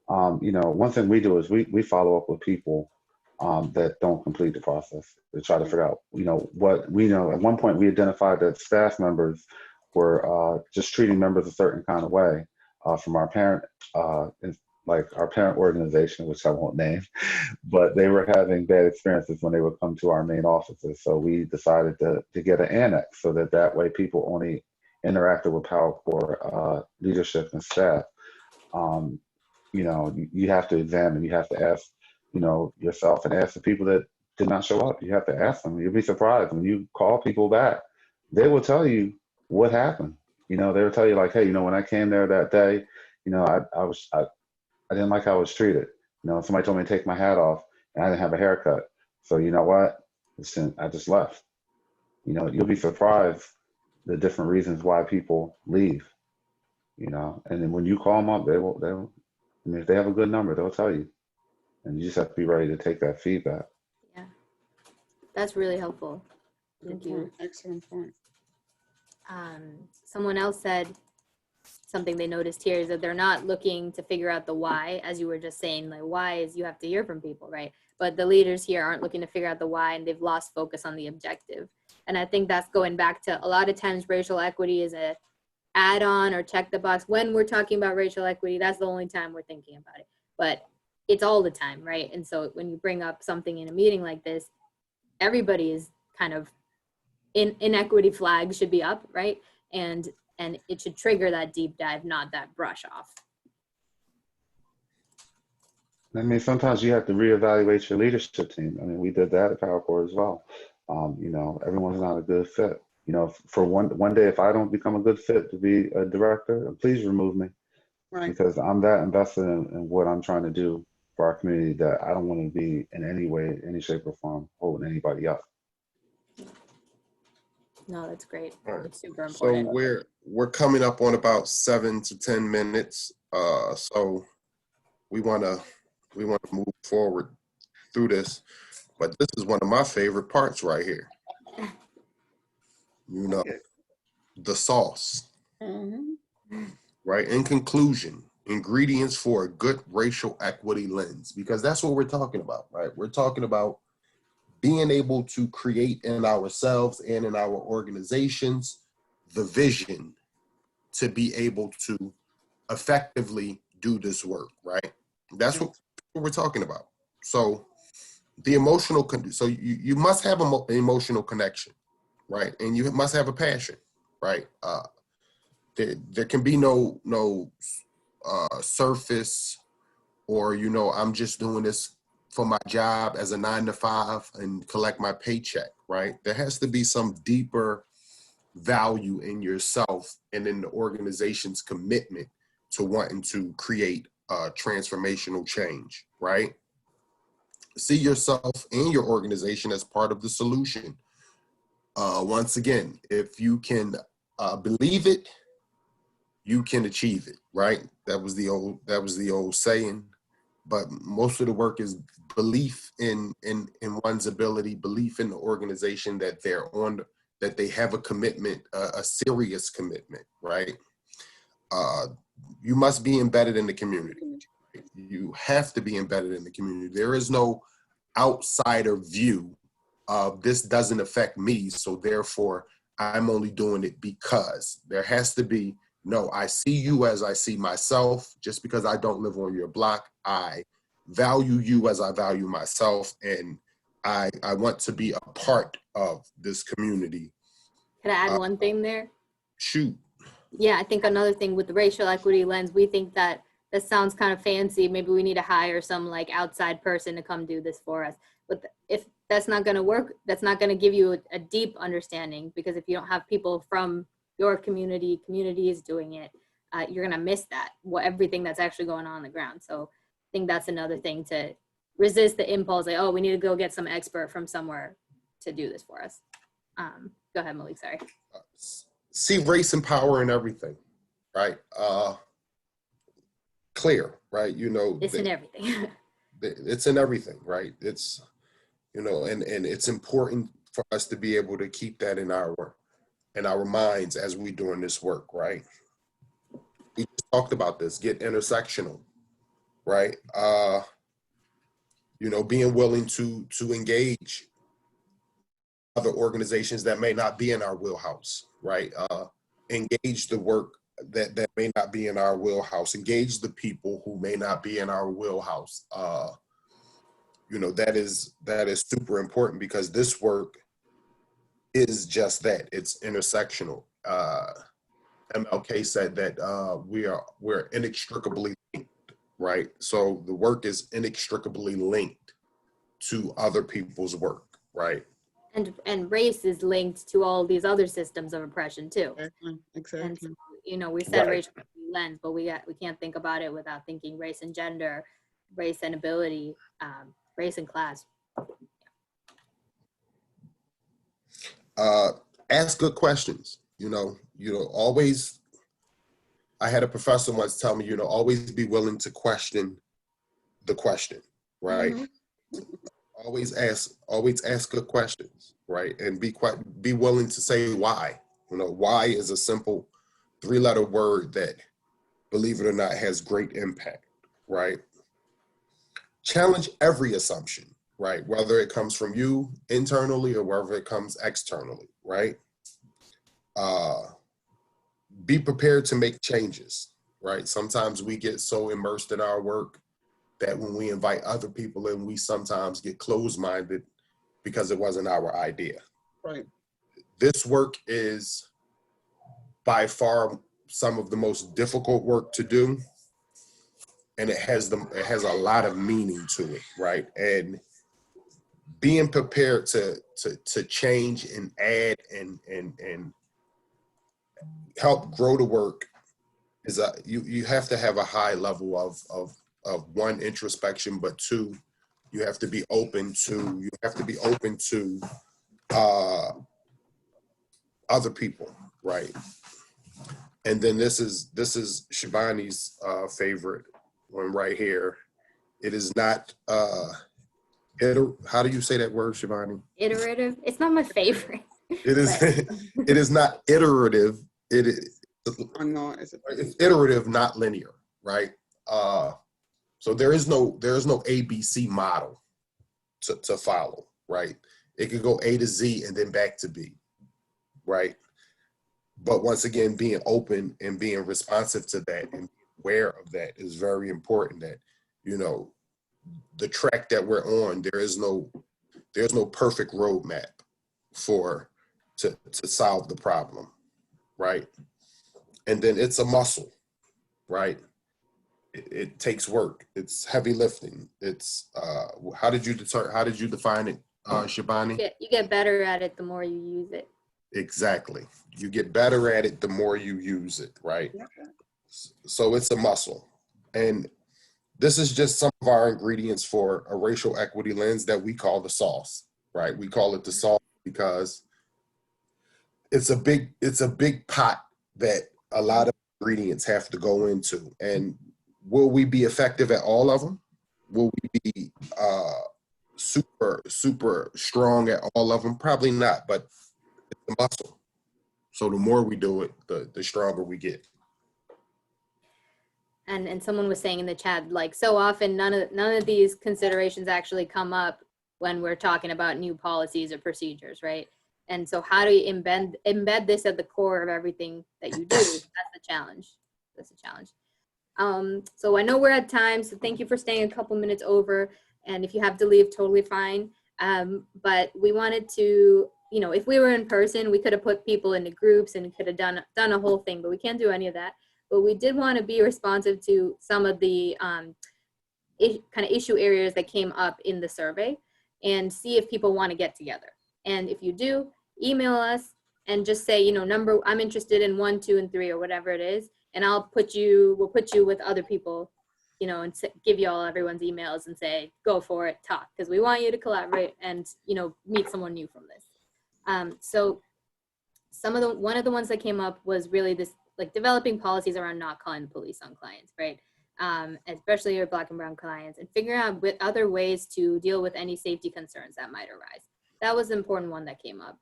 [SPEAKER 9] One thing we do is we follow up with people that don't complete the process to try to figure out, what we know. At one point, we identified that staff members were just treating members a certain kind of way from our parent like our parent organization, which I won't name, but they were having bad experiences when they would come to our main offices. So we decided to get an annex so that way people only interacted with Power Core leadership and staff. You know, you have to examine, you have to ask, you know, yourself and ask the people that did not show up. You have to ask them. You'll be surprised when you call people back. They will tell you what happened. You know, they will tell you like, hey, you know, when I came there that day, you know, I didn't like how I was treated. You know, somebody told me to take my hat off and I didn't have a haircut. So you know what? Listen, I just left. You know, you'll be surprised the different reasons why people leave. You know, and then when you call them up, they will. I mean, if they have a good number, they'll tell you, and you just have to be ready to take that feedback.
[SPEAKER 3] Yeah, that's really helpful. Thank you.
[SPEAKER 6] Excellent point.
[SPEAKER 3] Someone else said something they noticed here is that they're not looking to figure out the why, as you were just saying, like why is you have to hear from people, right? But the leaders here aren't looking to figure out the why, and they've lost focus on the objective. And I think that's going back to a lot of times racial equity is a add on or check the box. When we're talking about racial equity, that's the only time we're thinking about it. But it's all the time, right? And so when you bring up something in a meeting like this, everybody is kind of inequity flag should be up, right? And it should trigger that deep dive, not that brush off.
[SPEAKER 9] I mean, sometimes you have to reevaluate your leadership team. I mean, we did that at Power Core as well. You know, everyone's not a good fit. You know, for one day, if I don't become a good fit to be a director, please remove me.
[SPEAKER 6] Right.
[SPEAKER 9] Because I'm that invested in what I'm trying to do for our community that I don't want to be in any way, any shape or form holding anybody up.
[SPEAKER 3] No, that's great.
[SPEAKER 4] All right.
[SPEAKER 3] It's super
[SPEAKER 4] So
[SPEAKER 3] important.
[SPEAKER 4] we're coming up on about 7 to 10 minutes. So we wanna move forward through this, but this is one of my favorite parts right here. You know, the sauce.
[SPEAKER 6] Mm-hmm.
[SPEAKER 4] Right? In conclusion, ingredients for a good racial equity lens, because that's what we're talking about, right? We're talking about being able to create in ourselves and in our organizations the vision to be able to effectively do this work, right? That's what we're talking about. So the emotional, so you must have an emotional connection, right? And you must have a passion, right? There can be no surface or, you know, I'm just doing this for my job as a 9-to-5 and collect my paycheck, right? There has to be some deeper value in yourself and in the organization's commitment to wanting to create transformational change, right? See yourself and your organization as part of the solution. Once again, if you can believe it, you can achieve it, right? That was the old saying. But most of the work is belief in one's ability, belief in the organization that they're on, that they have a commitment, a serious commitment, right? You must be embedded in the community. You have to be embedded in the community. There is no outsider view of this doesn't affect me, so therefore I'm only doing it because. There has to be, no, I see you as I see myself. Just because I don't live on your block, I value you as I value myself, and I want to be a part of this community.
[SPEAKER 3] Can I add one thing there?
[SPEAKER 4] Shoot.
[SPEAKER 3] Yeah, I think another thing with the racial equity lens, we think that this sounds kind of fancy. Maybe we need to hire some like outside person to come do this for us. But if that's not going to work, that's not going to give you a deep understanding, because if you don't have people from your communities doing it, you're going to miss that, everything that's actually going on the ground. So I think that's another thing to resist the impulse, like, oh, we need to go get some expert from somewhere to do this for us. Go ahead, Malik, sorry.
[SPEAKER 4] See race and power in everything, right? Clear, right? You know,
[SPEAKER 3] It's in everything.
[SPEAKER 4] It's in everything, right? It's, you know, and it's important for us to be able to keep that in our minds as we doing this work, right? We just talked about this, get intersectional, right? You know, being willing to engage other organizations that may not be in our wheelhouse, right? Engage the work that may not be in our wheelhouse, engage the people who may not be in our wheelhouse. You know, that is super important, because this work is just that. It's intersectional. MLK said that we're inextricably linked, right? So the work is inextricably linked to other people's work, right?
[SPEAKER 3] And race is linked to all these other systems of oppression too.
[SPEAKER 6] Exactly.
[SPEAKER 3] And so, you know, we said
[SPEAKER 4] Right.
[SPEAKER 3] racial lens, but we can't think about it without thinking race and gender, race and ability, race and class.
[SPEAKER 4] Ask good questions. You know, always. I had a professor once tell me, always be willing to question the question, right? Always ask good questions, right? And be willing to say why. You know, why is a simple 3-letter word that, believe it or not, has great impact, right? Challenge every assumption, right? Whether it comes from you internally or whether it comes externally, right? Be prepared to make changes, right? Sometimes we get so immersed in our work that when we invite other people in, we sometimes get closed-minded because it wasn't our idea.
[SPEAKER 6] Right.
[SPEAKER 4] This work is by far some of the most difficult work to do, and it has a lot of meaning to it, right? And being prepared to change and add and help grow the work is you have to have a high level of one, introspection, but two, you have to be open to other people, right? And then this is Shivani's favorite one right here. It is not how do you say that word, Shivani?
[SPEAKER 3] Iterative. It's not my favorite.
[SPEAKER 4] It is it is not iterative. It is it's iterative, not linear, right? So there is no ABC model to follow, right? It could go A to Z and then back to B, right? But once again, being open and being responsive to that and aware of that is very important. That, you know, the track that we're on, there's no perfect roadmap to solve the problem, right? And then it's a muscle, right? It takes work. It's heavy lifting. It's how did you define it, Shivani?
[SPEAKER 3] You get better at it the more you use it.
[SPEAKER 4] Exactly. You get better at it the more you use it, right? So it's a muscle. And this is just some of our ingredients for a racial equity lens that we call the sauce, right? We call it the sauce because it's a big pot that a lot of ingredients have to go into. And will we be effective at all of them? Will we be super strong at all of them? Probably not, but it's a muscle. So the more we do it, the stronger we get.
[SPEAKER 3] And someone was saying in the chat, like, so often none of these considerations actually come up when we're talking about new policies or procedures, right? And so how do you embed this at the core of everything that you do? That's the challenge. That's a challenge. So I know we're at time, so thank you for staying a couple minutes over. And if you have to leave, totally fine. But we wanted to, you know, if we were in person, we could have put people into groups and could have done a whole thing, but we can't do any of that. But we did want to be responsive to some of the kind of issue areas that came up in the survey and see if people want to get together. And if you do, email us and just say, you know, I'm interested in 1, 2, and 3 or whatever it is. And we'll put you with other people, you know, and give you all everyone's emails and say, go for it, talk, because we want you to collaborate and, you know, meet someone new from this. So one of the ones that came up was really this, like, developing policies around not calling the police on clients, right? Especially your Black and brown clients, and figuring out other ways to deal with any safety concerns that might arise. That was an important one that came up.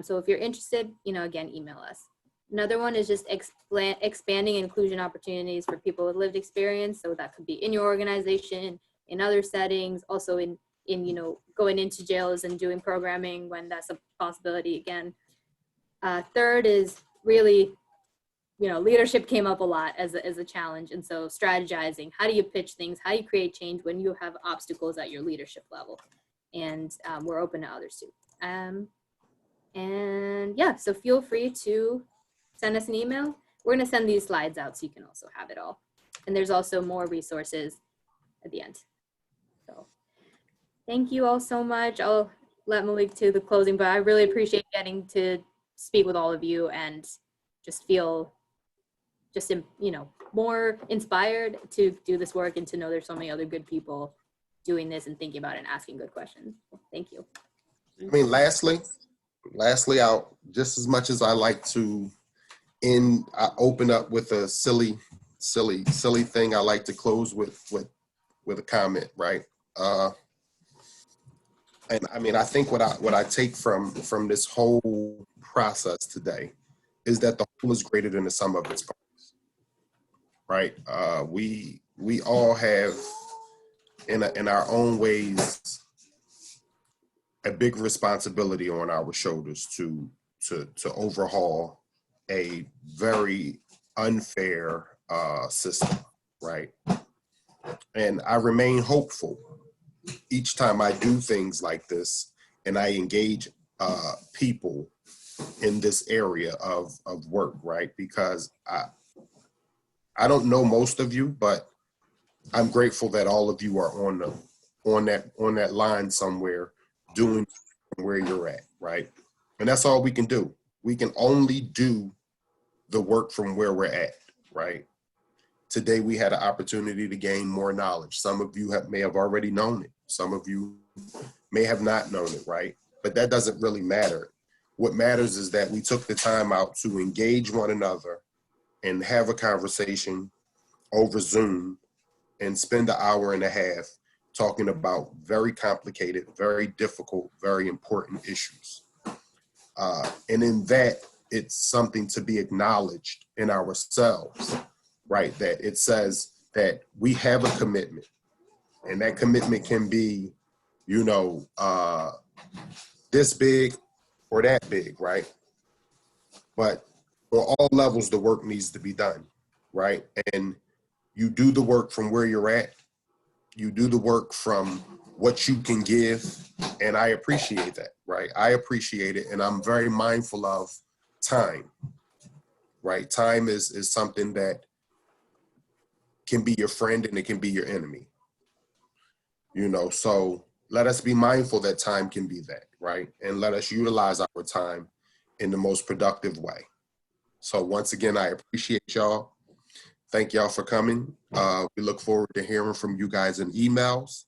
[SPEAKER 3] So if you're interested, you know, again, email us. Another one is just expanding inclusion opportunities for people with lived experience. So that could be in your organization, in other settings, also in you know, going into jails and doing programming when that's a possibility again. Third is really leadership came up a lot as a challenge. And so strategizing, how do you pitch things? How do you create change when you have obstacles at your leadership level? And we're open to others too. And yeah, so feel free to send us an email. We're going to send these slides out so you can also have it all. And there's also more resources at the end. So thank you all so much. I'll let Malik to the closing, but I really appreciate getting to speak with all of you and just feel just, more inspired to do this work and to know there's so many other good people doing this and thinking about it and asking good questions. Thank you.
[SPEAKER 4] I mean, lastly, I'll just as much as I like to I open up with a silly thing. I like to close with a comment, right? And I mean, I think what I take from this whole process today is that the whole is greater than the sum of its parts, right? We all have in our own ways a big responsibility on our shoulders to overhaul a very unfair system, right? And I remain hopeful each time I do things like this and I engage people in this area of work, right? Because I don't know most of you, but I'm grateful that all of you are on that line somewhere doing where you're at, right? And that's all we can do. We can only do the work from where we're at, right? Today we had an opportunity to gain more knowledge. Some of you may have already known it. Some of you may have not known it, right? But that doesn't really matter. What matters is that we took the time out to engage one another and have a conversation over Zoom and spend an hour and a half talking about very complicated, very difficult, very important issues. And in that, it's something to be acknowledged in ourselves, right? That it says that we have a commitment, and that commitment can be, this big or that big, right? But on all levels, the work needs to be done, right? And you do the work from where you're at. You do the work from what you can give. And I appreciate that, right? I appreciate it. And I'm very mindful of time, right? Time is something that can be your friend and it can be your enemy, so let us be mindful that time can be that, right? And let us utilize our time in the most productive way. So once again, I appreciate y'all. Thank y'all for coming. We look forward to hearing from you guys in emails.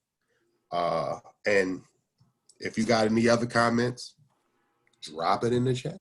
[SPEAKER 4] And if you got any other comments, drop it in the chat.